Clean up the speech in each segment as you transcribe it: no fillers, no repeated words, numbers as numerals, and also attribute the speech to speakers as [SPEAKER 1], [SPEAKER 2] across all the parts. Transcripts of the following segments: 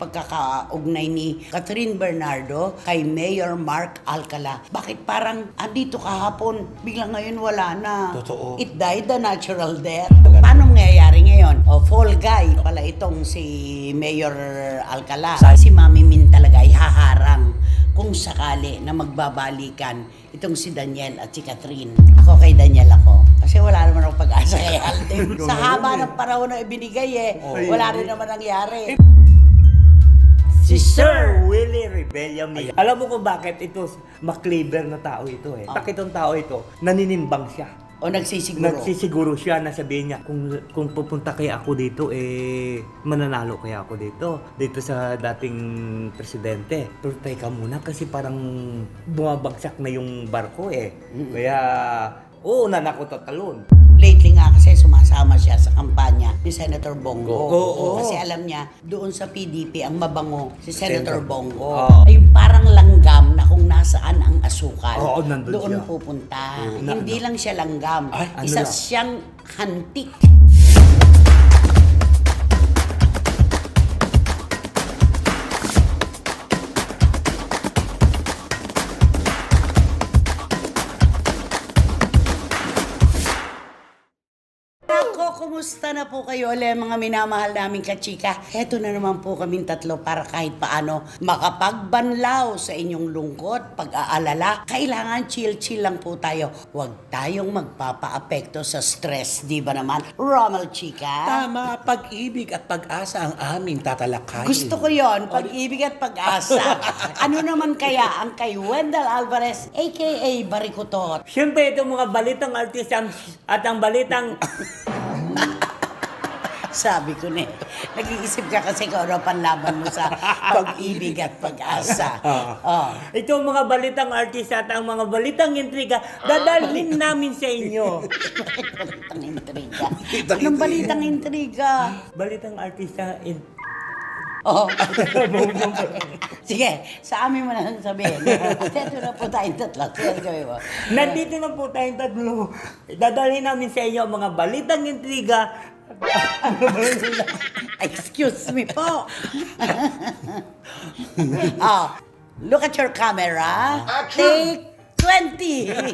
[SPEAKER 1] pagkakaugnay ni Catherine Bernardo kay Mayor Mark Alcala. Bakit parang andito kahapon, biglang ngayon wala na?
[SPEAKER 2] Totoo.
[SPEAKER 1] It died a natural death. Paano mangyayari ngayon? O, fall guy pala itong si Mayor Alcala. Si Mami Min talaga ay haharang kung sakali na magbabalikan itong si Daniel at si Catherine. Ako kay Daniel ako. Kasi wala naman akong pag-asa kay Alden. Sa haba ng panahon na ibinigay wala rin naman nangyari.
[SPEAKER 3] Si Sir Willie Rebella Mil. Alam mo kung bakit ito makliber na tao ito eh. Bakit itong tao ito, naninimbang siya.
[SPEAKER 1] O nagsisiguro.
[SPEAKER 3] Nagsisiguro siya na sabihin niya, kung pupunta kaya ako dito, mananalo kaya ako dito sa dating presidente. Pero teka muna kasi parang bumabagsak na yung barko eh. Kaya, oo, nanako tatalon.
[SPEAKER 1] Lately nga kasi sumasama siya sa kampanya ni Senator Bongo.
[SPEAKER 3] Oo.
[SPEAKER 1] Kasi alam niya, doon sa PDP, ang mabango si Senator Bongo.
[SPEAKER 3] Oo.
[SPEAKER 1] Ay parang langgam na kung nasaan ang asukal,
[SPEAKER 3] Oo, nandun
[SPEAKER 1] doon
[SPEAKER 3] siya.
[SPEAKER 1] pupunta. Hindi lang siya langgam,
[SPEAKER 3] Ay, ano
[SPEAKER 1] isa
[SPEAKER 3] lang?
[SPEAKER 1] siyang hantik. Kumusta na po kayo ulit mga minamahal naming kachika? Heto na naman po kaming tatlo para kahit paano makapagbanlaw sa inyong lungkot, pag-aalala. Kailangan chill-chill lang po tayo. Huwag tayong magpapa-apekto sa stress, di ba naman? Rommel Chika?
[SPEAKER 2] Tama, pag-ibig at pag-asa ang aming tatalakayin.
[SPEAKER 1] Gusto ko yon, pag-ibig at pag-asa. Ano naman kaya ang kay Wendell Alvarez, aka Barikutot?
[SPEAKER 3] Siyempre itong mga balitang artista at ang balitang
[SPEAKER 1] Sabi ko na, nag-iisip ka kasi kung ano panlaban mo sa pag-ibig at pag-asa.
[SPEAKER 3] itong mga balitang artista at ang mga balitang intriga, dadalhin namin sa inyo.
[SPEAKER 1] Balitang intriga. Anong balitang intriga?
[SPEAKER 3] Balitang artista
[SPEAKER 1] Oh. Sige, sa amin mo na lang sabihin. Ito na po tayong tatlo. Sige mo.
[SPEAKER 3] Nandito na po tayong tatlo. Dadalhin namin sa inyo ang mga balitang intriga.
[SPEAKER 1] Excuse me po. Look at your camera. Take 20.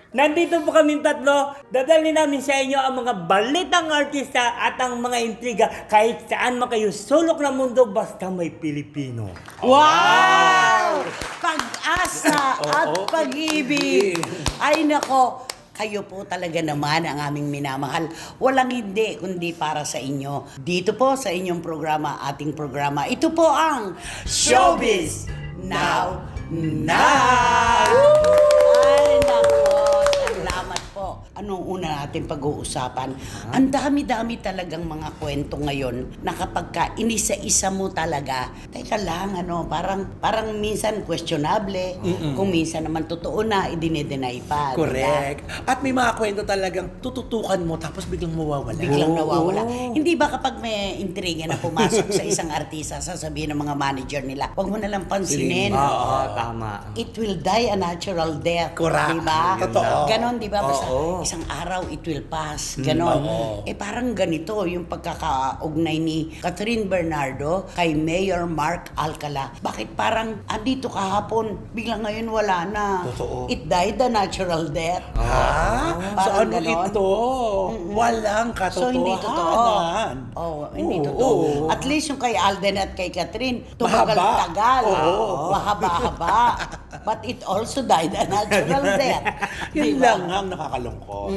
[SPEAKER 3] Nandito po kami tatlo, dadalhin namin sa inyo ang mga balitang artista at ang mga intriga kahit saan man kayo sulok ng mundo basta may Pilipino.
[SPEAKER 1] Wow! Pag-asa at pag-ibig. Ay nako, kayo po talaga naman ang aming minamahal. Walang hindi kundi para sa inyo. Dito po sa inyong programa, ating programa. Ito po ang Showbiz Now Now! Ay nako, salamat po. Anong una natin pag-uusapan? Ang dami-dami talagang mga kwento ngayon na kapag ka inisa-isa mo talaga, teka lang, parang minsan questionable, kung minsan naman totoo na, idine-deny pa.
[SPEAKER 2] Correct. At may mga kwento talagang tututukan mo tapos biglang mawawala.
[SPEAKER 1] Biglang nawawala. Hindi ba kapag may intriga na pumasok sa isang artista, sasabihin ng mga manager nila, huwag mo nalang pansinin.
[SPEAKER 3] Oo, tama.
[SPEAKER 1] It will die a natural death.
[SPEAKER 2] Correct.
[SPEAKER 1] Diba?
[SPEAKER 2] Totoo.
[SPEAKER 1] Ganon, diba? Basta
[SPEAKER 3] Oo.
[SPEAKER 1] isang araw, it will pass. Ganon. Parang ganito yung pagkakaugnay ni Catherine Bernardo kay Mayor Mark Alcala. Bakit parang andito kahapon, biglang ngayon wala na?
[SPEAKER 2] Totoo.
[SPEAKER 1] It died a natural death.
[SPEAKER 2] So
[SPEAKER 1] Parang
[SPEAKER 2] ano
[SPEAKER 1] ganon.
[SPEAKER 2] ito? Walang
[SPEAKER 1] So, hindi totoo.
[SPEAKER 2] katotohanan.
[SPEAKER 1] Hindi
[SPEAKER 2] Oo,
[SPEAKER 1] totoo.
[SPEAKER 2] oo.
[SPEAKER 1] At least yung kay Alden at kay Catherine,
[SPEAKER 2] Mahaba.
[SPEAKER 1] tumagal-tagal.
[SPEAKER 2] Oo.
[SPEAKER 1] Mahaba-haba. But it also died a natural death.
[SPEAKER 2] Yun
[SPEAKER 1] Diba?
[SPEAKER 2] lang ang nakakalungkot.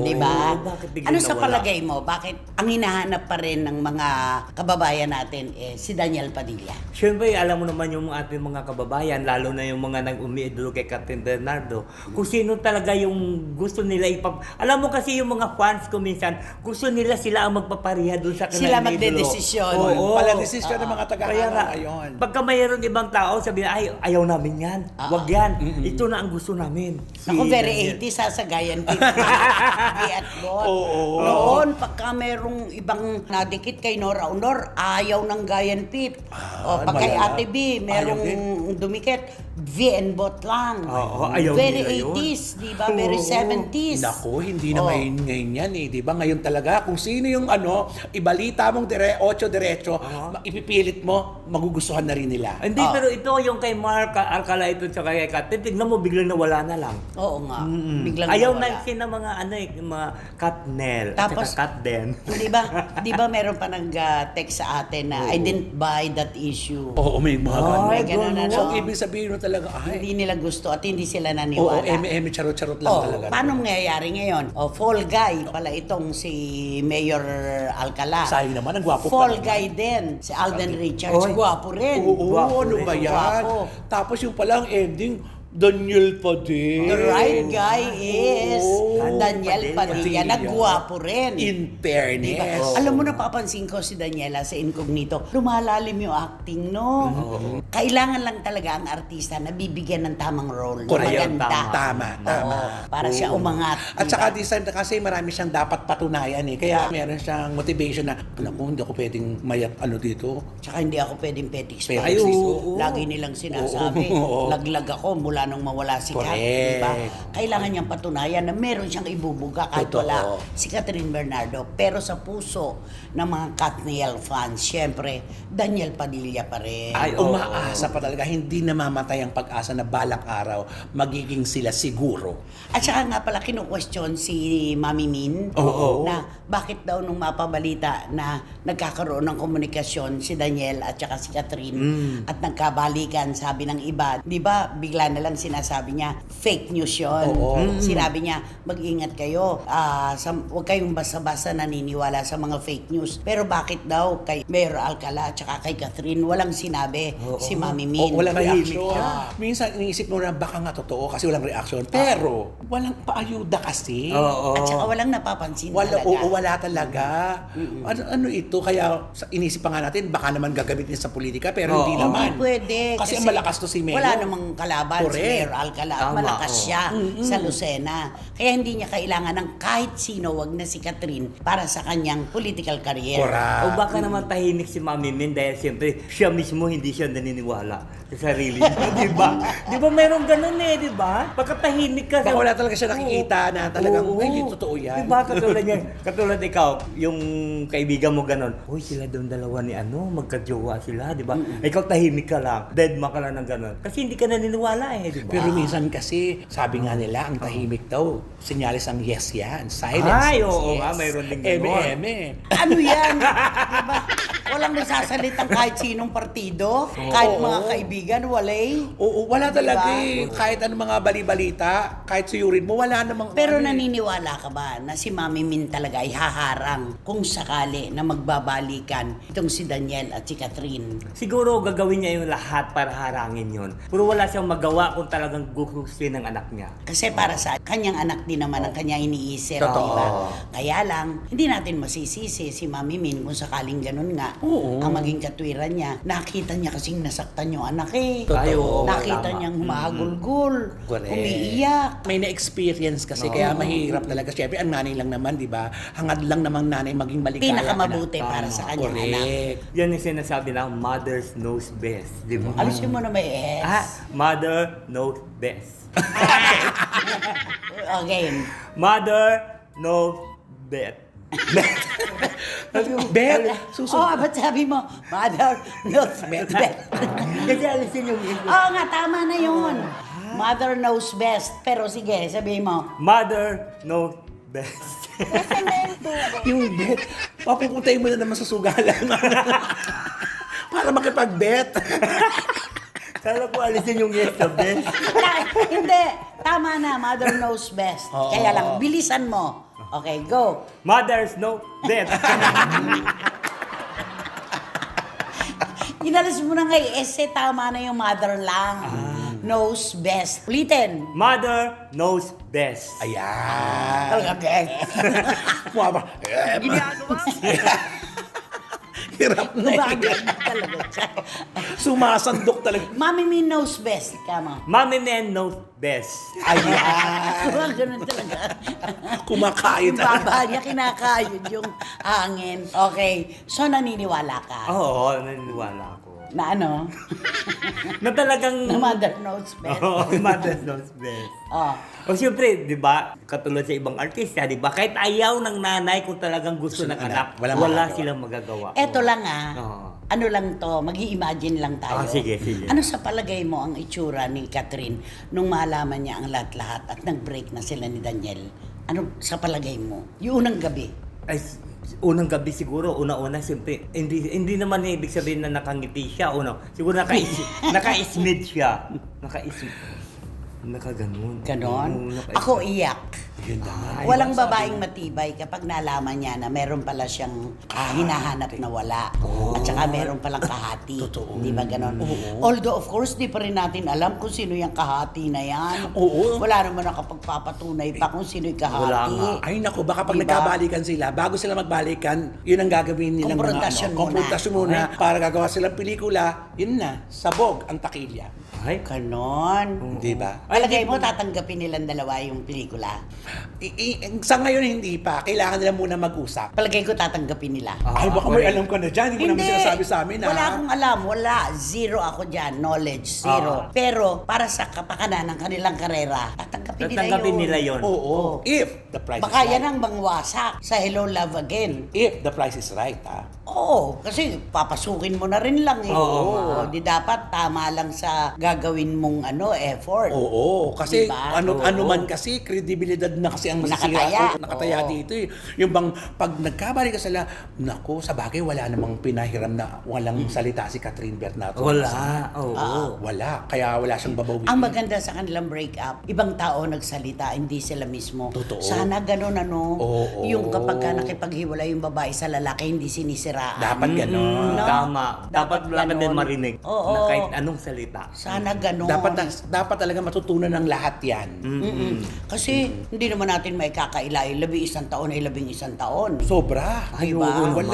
[SPEAKER 1] Di ba?
[SPEAKER 3] Bakit biglang
[SPEAKER 1] Ano sa
[SPEAKER 3] nawala?
[SPEAKER 1] palagay mo? Bakit ang hinahanap pa rin ng mga kababayan natin si Daniel Padilla?
[SPEAKER 3] Siyempre, alam mo naman yung ating mga kababayan, lalo na yung mga nag-umiidolo kay Catherine Bernardo, kung sino talaga yung gusto nila Alam mo kasi yung mga fans ko minsan, gusto nila sila ang magpapariha doon sa
[SPEAKER 1] Sila
[SPEAKER 3] kanilang idolo.
[SPEAKER 1] magdedesisyon.
[SPEAKER 3] Oo.
[SPEAKER 2] Pala desisyon ng mga
[SPEAKER 3] Kaya
[SPEAKER 2] taga-hanga
[SPEAKER 3] nga,
[SPEAKER 2] ngayon.
[SPEAKER 3] pagka mayroon ibang tao, sabi na, ayaw namin yan. Wag yan. Ito na ang gusto namin.
[SPEAKER 1] Ako, very
[SPEAKER 3] Daniel.
[SPEAKER 1] 80 sasagayan din. At bot.
[SPEAKER 2] Oo.
[SPEAKER 1] Noon, pagka merong ibang nadikit kay Nora Honor, ayaw ng Gayan Pit. O pag kay
[SPEAKER 2] malala.
[SPEAKER 1] Ate B, merong
[SPEAKER 2] Ayaw
[SPEAKER 1] dumikit, VN-bot lang.
[SPEAKER 3] Oo, ayaw
[SPEAKER 1] Very
[SPEAKER 3] nila yun.
[SPEAKER 1] 80s, di ba? Very 70s.
[SPEAKER 2] Naku, hindi na
[SPEAKER 1] Oh.
[SPEAKER 2] ngayon yan eh. Di ba? Ngayon talaga, kung sino yung ibalita mong diretso, ipipilit mo, magugustuhan na rin nila.
[SPEAKER 3] Hindi, pero ito yung kay Mark Alcala ito sa kay Kat. Tignan mo, biglang nawala na lang.
[SPEAKER 1] Oo nga. Biglang
[SPEAKER 3] Ayaw
[SPEAKER 1] nawala.
[SPEAKER 3] na sin ng mga mga Katnel at
[SPEAKER 1] Tapos,
[SPEAKER 3] saka Katden.
[SPEAKER 1] Di ba meron pa nag-text sa atin na I didn't buy that issue.
[SPEAKER 2] Oo, may mga ganun.
[SPEAKER 1] May ganun na,
[SPEAKER 2] So,
[SPEAKER 1] no?
[SPEAKER 2] ibig sabihin mo talaga,
[SPEAKER 1] Hindi nila gusto at hindi sila
[SPEAKER 2] oo,
[SPEAKER 1] naniwala.
[SPEAKER 2] charot-charot lang talaga.
[SPEAKER 1] Paano nangyayari ngayon? Fall guy pala itong si Mayor Alcala.
[SPEAKER 2] Sayang naman, ang gwapo
[SPEAKER 1] Fall
[SPEAKER 2] pa naman.
[SPEAKER 1] guy din, si Alden Richards.
[SPEAKER 3] Oy.
[SPEAKER 1] Gwapo rin.
[SPEAKER 2] Oo,
[SPEAKER 3] Gwapo
[SPEAKER 2] ano
[SPEAKER 3] rin.
[SPEAKER 2] ba yan?
[SPEAKER 1] Gwapo.
[SPEAKER 2] Tapos yung palang ending, Daniel pa din.
[SPEAKER 1] The right guy is
[SPEAKER 2] Oo.
[SPEAKER 1] Daniel Padilla, na gwapo rin.
[SPEAKER 2] In
[SPEAKER 1] Diba?
[SPEAKER 2] fairness.
[SPEAKER 1] Alam mo, napapansin ko si Daniela sa Incognito, lumalalim yung acting, no? Kailangan lang talaga ang artista na bibigyan ng tamang role.
[SPEAKER 2] Correct.
[SPEAKER 1] Maganda.
[SPEAKER 2] Tama.
[SPEAKER 1] Oo, para siya umangat.
[SPEAKER 2] At
[SPEAKER 1] diba?
[SPEAKER 2] saka this time kasi marami siyang dapat patunayan eh. Kaya meron siyang motivation na, naku, hindi ako pwedeng mayat dito.
[SPEAKER 1] Tsaka hindi ako pwedeng petiks pa.
[SPEAKER 2] Petiks, oo.
[SPEAKER 1] Lagi nilang sinasabi,
[SPEAKER 2] Oo.
[SPEAKER 1] laglag ako mula nung mawala si Kat.
[SPEAKER 2] Correct.
[SPEAKER 1] Diba? Kailangan niyang patunayan na meron siyang ibubuga kahit
[SPEAKER 2] Totoo.
[SPEAKER 1] wala si Catherine Bernardo. Pero sa puso ng mga Katniel fans, syempre, Daniel Padilla pa rin.
[SPEAKER 3] Ay, oo.
[SPEAKER 2] Umaasa pa talaga, hindi namamatay ang pag-asa na balak araw, magiging sila siguro.
[SPEAKER 1] At saka nga pala kinu-question si Mami Min
[SPEAKER 2] Oo.
[SPEAKER 1] na bakit daw nung mapabalita na nagkakaroon ng komunikasyon si Daniel at saka si Catherine at nagkabalikan, sabi ng iba, di ba bigla na lang sinasabi niya fake news yun.
[SPEAKER 2] Oo.
[SPEAKER 1] Sinabi niya mag-ingat kayo, huwag kayong basta-basta naniniwala sa mga fake news. Pero bakit daw kay Mayor Alcala at saka kay Catherine walang sinabi si Mami Min?
[SPEAKER 2] Walang
[SPEAKER 3] Tahimik
[SPEAKER 2] reaction.
[SPEAKER 3] siya.
[SPEAKER 2] Minsan iniisip mo na baka nga totoo kasi walang reaction. Pero walang paayuda kasi.
[SPEAKER 3] Oo.
[SPEAKER 1] At saka walang napapansin
[SPEAKER 2] Wala,
[SPEAKER 1] talaga.
[SPEAKER 2] oo, wala talaga. Ano ito? Kaya inisip pa nga natin, baka naman gagamitin sa politika, pero hindi
[SPEAKER 3] Oo.
[SPEAKER 2] naman.
[SPEAKER 1] Hindi pwede.
[SPEAKER 2] Kasi ang malakas to si Mayor.
[SPEAKER 1] Wala namang kalaban si
[SPEAKER 2] Correct.
[SPEAKER 1] Mayor Alcala. At
[SPEAKER 3] Tama,
[SPEAKER 1] malakas
[SPEAKER 3] oo.
[SPEAKER 1] siya sa Lucena. Kaya hindi niya kailangan ng kahit sino, wag na si Catherine, para sa kanyang political career.
[SPEAKER 2] Correct.
[SPEAKER 3] O baka naman tahimik si Mami Min dahil siyempre siya mismo hindi siya naniniwala sa sarili niya, di ba? Di ba meron ganun eh, di ba? Pagka tahimik ka
[SPEAKER 2] Baka wala talaga siya nakikita na talagang,
[SPEAKER 3] Oo.
[SPEAKER 2] "Ay, hindi totoo yan."
[SPEAKER 3] Di ba? Katulad niya, katulad ikaw, yung kaibigan mo ganun, uy, sila doon dalawa ni magkajowa sila, di ba? Ikaw tahimik ka lang, deadma ka lang ng ganun. Kasi hindi ka naniniwala eh, di ba?
[SPEAKER 2] Pero minsan kasi, sabi nga nila, ang tahimik daw, sinyalis ang yes yan, silence.
[SPEAKER 3] Ay,
[SPEAKER 2] is
[SPEAKER 3] oo
[SPEAKER 2] yes.
[SPEAKER 3] nga, mayroon din ganon.
[SPEAKER 2] Eme.
[SPEAKER 1] Ano yan? Diba? Walang nasasalitang kahit sinong partido, kahit mga kaibigan, walay.
[SPEAKER 2] Oo, wala
[SPEAKER 1] Di ba?
[SPEAKER 2] talaga eh. Kahit anong mga bali-balita, kahit suyurin mo, wala namang...
[SPEAKER 1] Pero
[SPEAKER 2] ano eh.
[SPEAKER 1] naniniwala ka ba na si Mami Min talaga ay haharang kung sakali na magbabalikan itong si Daniel at si Catherine?
[SPEAKER 3] Siguro gagawin niya yung lahat para harangin yun. Pero wala siyang magawa kung talagang gugustuhin ng anak niya.
[SPEAKER 1] Kasi para sa kanyang anak din naman ang kanyang iniisip,
[SPEAKER 2] Totoo.
[SPEAKER 1] di ba? Kaya lang, hindi natin masisisi si Mami Min kung sakaling ganun nga
[SPEAKER 2] Oo.
[SPEAKER 1] ang maging katwiran niya. Nakita niya kasing nasaktan yung anak eh.
[SPEAKER 2] Totoo.
[SPEAKER 3] Ay, oo,
[SPEAKER 1] Nakita
[SPEAKER 3] tama.
[SPEAKER 1] niyang humahagulgul,
[SPEAKER 2] Correct.
[SPEAKER 1] umiiyak.
[SPEAKER 2] May na-experience kasi, kaya mahirap talaga. Siyempre, ang nanay lang naman, di ba? Hangad lang namang nanay maging maligaya.
[SPEAKER 1] Pinakamabuti
[SPEAKER 2] ka na.
[SPEAKER 1] para sa kanyang anak.
[SPEAKER 2] Correct.
[SPEAKER 3] Yan yung sinasabi na mothers knows best, di ba?
[SPEAKER 1] Alisin mo na may S.
[SPEAKER 3] Mother knows best.
[SPEAKER 1] Again.
[SPEAKER 3] Mother knows best.
[SPEAKER 2] Bet,
[SPEAKER 1] Oh,
[SPEAKER 2] susunod.
[SPEAKER 1] ba't sabi mo, mother knows best?
[SPEAKER 3] Kasi alisin yung English.
[SPEAKER 1] Oo nga, tama na yun. Mother knows best. Pero sige, sabihin mo,
[SPEAKER 3] Mother knows best.
[SPEAKER 2] Yung bet, papupuntahin mo na naman sa sugalan. Para makipag-bet.
[SPEAKER 3] Sana ko alisin yung yes sa best.
[SPEAKER 1] hindi, tama na, mother knows best.
[SPEAKER 2] Oo.
[SPEAKER 1] Kaya lang, bilisan mo. Okay, go.
[SPEAKER 3] Mothers know best.
[SPEAKER 1] Inalis mo na nga yung essay, tama na yung mother lang. Knows best. Ulitin.
[SPEAKER 3] Mother knows best.
[SPEAKER 2] Ayan.
[SPEAKER 1] Talaga best.
[SPEAKER 2] Mama. Hirap na
[SPEAKER 1] Gumagano talaga siya.
[SPEAKER 2] Sumasandok talaga.
[SPEAKER 1] Mami Min knows best. Kama.
[SPEAKER 3] Mommy man knows best.
[SPEAKER 2] Ayan.
[SPEAKER 1] Gumagano talaga.
[SPEAKER 2] Kumakain
[SPEAKER 1] Yung baba niya, kinakayod yung hangin. Okay, so naniniwala ka.
[SPEAKER 3] Oo, naniniwala ako.
[SPEAKER 1] Na ano?
[SPEAKER 3] Na talagang...
[SPEAKER 1] Na mother knows best.
[SPEAKER 3] Oo, mother knows best.
[SPEAKER 1] Oh.
[SPEAKER 3] O siyempre, di ba, katulad sa ibang artista, di ba, kahit ayaw ng nanay kung talagang gusto ng anak,
[SPEAKER 2] Walang
[SPEAKER 3] wala
[SPEAKER 2] magagawa.
[SPEAKER 3] silang magagawa.
[SPEAKER 1] Eto
[SPEAKER 3] Oo.
[SPEAKER 1] lang
[SPEAKER 3] Oo.
[SPEAKER 1] ano lang to, mag-i-imagine lang tayo.
[SPEAKER 3] Sige, sige.
[SPEAKER 1] Ano sa palagay mo ang itsura ni Catherine nung malaman niya ang lahat-lahat at nag-break na sila ni Daniel? Ano sa palagay mo? Yung unang gabi.
[SPEAKER 3] Ay, unang gabi siguro, una-una, siyempre, hindi naman ibig sabihin na nakangiti siya, siguro naka-ismid siya. Naka-ganon.
[SPEAKER 1] Ganon.
[SPEAKER 3] Oo, naka-ismid.
[SPEAKER 1] Ako iyak.
[SPEAKER 2] Yun naman.
[SPEAKER 3] Ay,
[SPEAKER 1] Walang
[SPEAKER 3] sabi
[SPEAKER 1] babaeng matibay kapag nalaman niya na meron pala siyang hinahanap na wala. At saka meron palang kahati.
[SPEAKER 2] Totoo.
[SPEAKER 1] Di ba ganon? Although of course, di pa rin natin alam kung sino yung kahati na yan.
[SPEAKER 2] Oo.
[SPEAKER 1] Wala naman nakapagpapatunay pa kung sino yung kahati.
[SPEAKER 3] Wala nga.
[SPEAKER 2] Ay nako, baka pag
[SPEAKER 1] Diba?
[SPEAKER 2] nagkabalikan sila, bago sila magbalikan, yun ang gagawin nilang
[SPEAKER 1] Komprontasyon muna.
[SPEAKER 2] komprontasyon muna. Para gagawa silang pelikula, yun na, sabog ang takilya.
[SPEAKER 3] Ay,
[SPEAKER 1] Ganon.
[SPEAKER 2] Di ba?
[SPEAKER 1] Palagay mo, tatanggapin nilang dalawa yung pelikula?
[SPEAKER 2] Sa ngayon hindi pa, kailangan nila muna mag-usap.
[SPEAKER 1] Palagay ko tatanggapin nila.
[SPEAKER 2] Ay, baka may alam ka na dyan, hindi mo naman sinasabi sa amin,
[SPEAKER 1] Wala akong alam. Wala. Zero ako dyan. Knowledge. Zero. Pero para sa kapakanan ng kanilang karera, tatanggapin
[SPEAKER 3] nila yun.
[SPEAKER 2] Oo. If the price
[SPEAKER 1] Baka
[SPEAKER 2] is
[SPEAKER 1] yan
[SPEAKER 2] right.
[SPEAKER 1] ang mangwasak sa Hello Love Again.
[SPEAKER 2] If the price is right, ha?
[SPEAKER 1] Oo, kasi papasukin mo na rin lang eh.
[SPEAKER 3] Oo.
[SPEAKER 1] Di dapat tama lang sa gagawin mong effort.
[SPEAKER 2] Oo, kasi
[SPEAKER 1] Diba?
[SPEAKER 2] ano
[SPEAKER 3] Oo.
[SPEAKER 2] man kasi kredibilidad na kasi ang masisira.
[SPEAKER 1] Nakataya.
[SPEAKER 2] Oo, nakataya
[SPEAKER 1] Oo.
[SPEAKER 2] dito eh. Yung bang pag nagkabali ka sila, nako, sa bagay wala namang pinahiram na walang salita si Catherine Bernardo.
[SPEAKER 3] Wala. Oo.
[SPEAKER 2] Wala, kaya wala siyang babawiin.
[SPEAKER 1] Ang maganda sa kanilang breakup, ibang tao nagsalita, hindi sila mismo.
[SPEAKER 2] Totoo.
[SPEAKER 1] Sana ganun
[SPEAKER 2] Oo.
[SPEAKER 1] yung kapag ka nakipaghiwalay yung babae sa lalaki, hindi sinisiraan.
[SPEAKER 2] Dapat ganon.
[SPEAKER 1] No?
[SPEAKER 3] Tama. Dapat wala ka din
[SPEAKER 1] ganon.
[SPEAKER 3] marinig
[SPEAKER 1] Oo.
[SPEAKER 3] na kahit anong salita.
[SPEAKER 1] Sana ganun.
[SPEAKER 2] Dapat talaga matutunan ng lahat yan.
[SPEAKER 1] Mm-mm. Kasi hindi naman natin may kakailayo, 11 taon ay 11 taon.
[SPEAKER 2] Sobra.
[SPEAKER 3] Ay,
[SPEAKER 1] Diba?
[SPEAKER 3] oo naman.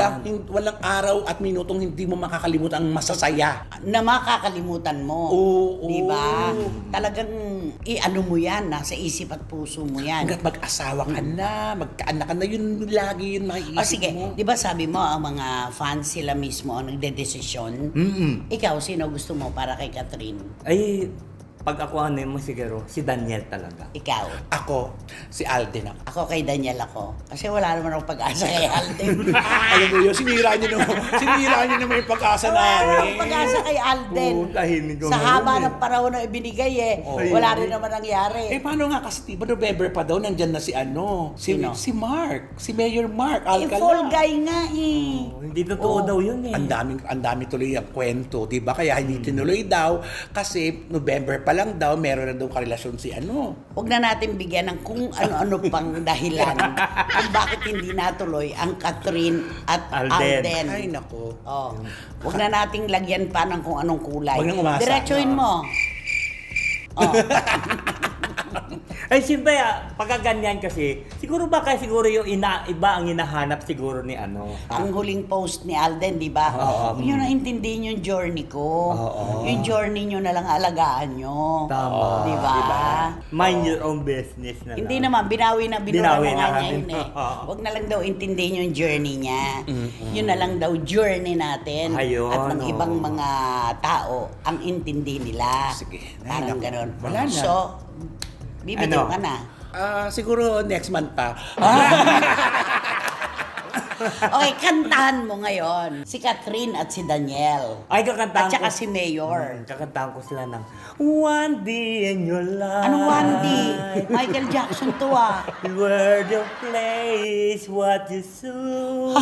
[SPEAKER 2] Walang araw at minutong hindi mo makakalimutan ang masasaya.
[SPEAKER 1] Na makakalimutan mo.
[SPEAKER 2] Oo.
[SPEAKER 1] Di ba? Talagang i-ano mo yan, nasa isip at puso mo yan.
[SPEAKER 2] Hanggat mag-asawa ka na, magkaanak ka na, yun lagi yun maiisip
[SPEAKER 1] O sige,
[SPEAKER 2] mo.
[SPEAKER 1] di ba sabi mo, ang mga fans sila mismo ang nagdedesisyon? Ikaw, sino gusto mo para kay Catherine?
[SPEAKER 3] Ay, pag ako mo siguro, si Daniel talaga.
[SPEAKER 1] Ikaw.
[SPEAKER 2] Ako, si Alden ako.
[SPEAKER 1] Ako kay Daniel ako. Kasi wala naman akong pag-asa kay Alden.
[SPEAKER 2] Alam mo yun, sinira niyo naman yung pag-asa
[SPEAKER 1] Wala
[SPEAKER 2] namin.
[SPEAKER 1] akong pag-asa kay Alden.
[SPEAKER 3] Oo, tahimik ko
[SPEAKER 1] Sa
[SPEAKER 3] ngayon
[SPEAKER 1] haba
[SPEAKER 3] eh.
[SPEAKER 1] ng panahon na ibinigay
[SPEAKER 3] Oo.
[SPEAKER 1] wala rin naman nangyari.
[SPEAKER 2] Paano nga kasi diba November pa daw, nandyan na si
[SPEAKER 1] Sino?
[SPEAKER 2] si Mark, si Mayor Mark Alcala.
[SPEAKER 1] Fall guy nga eh.
[SPEAKER 3] Hindi totoo daw yun eh.
[SPEAKER 2] Ang dami tuloy ang kwento, 'di ba? Kaya hindi tinuloy daw kasi November pa lang daw meron na daw karelasyon si
[SPEAKER 1] Huwag na natin bigyan ng kung ano-ano pang dahilan kung bakit hindi natuloy ang Catherine at
[SPEAKER 3] Alden.
[SPEAKER 1] Alden.
[SPEAKER 2] Ay nako.
[SPEAKER 1] Oh. Huwag na nating lagyan pa ng kung anong kulay.
[SPEAKER 2] Huwag nang umasa.
[SPEAKER 1] Diretsuhin mo. Oh.
[SPEAKER 3] Ay, siyempre, pagka ganyan kasi, siguro yung iba ang hinahanap siguro ni
[SPEAKER 1] Ang huling post ni Alden, di ba?
[SPEAKER 3] Oo.
[SPEAKER 1] Yun ang intindihin yung journey ko.
[SPEAKER 3] Oo.
[SPEAKER 1] Yung journey nyo na lang alagaan nyo.
[SPEAKER 3] Tama.
[SPEAKER 1] Di ba?
[SPEAKER 3] Mind your own business na lang.
[SPEAKER 1] Hindi naman, binawi na
[SPEAKER 3] Binawi
[SPEAKER 1] nga
[SPEAKER 3] na
[SPEAKER 1] niya
[SPEAKER 3] natin.
[SPEAKER 1] yun eh.
[SPEAKER 3] Oo.
[SPEAKER 1] Huwag na lang daw intindihin yung journey niya. Yun na lang daw journey natin.
[SPEAKER 3] Ayun,
[SPEAKER 1] At ng
[SPEAKER 3] oo.
[SPEAKER 1] ibang mga tao ang intindi nila.
[SPEAKER 2] Sige. Ay,
[SPEAKER 1] Parang
[SPEAKER 2] naku.
[SPEAKER 1] ganon.
[SPEAKER 2] Wala na.
[SPEAKER 1] So, bibitaw ka na.
[SPEAKER 2] Siguro next month pa.
[SPEAKER 1] Okay, kantahan mo ngayon si Catherine at si Daniel.
[SPEAKER 3] Ay, kakantahan
[SPEAKER 1] At saka
[SPEAKER 3] ko.
[SPEAKER 1] si Mayor.
[SPEAKER 3] Kakantahan ko sila ng One Day in Your Life.
[SPEAKER 1] Anong Wandy? Michael Jackson to ah.
[SPEAKER 3] Where the place, what you soon.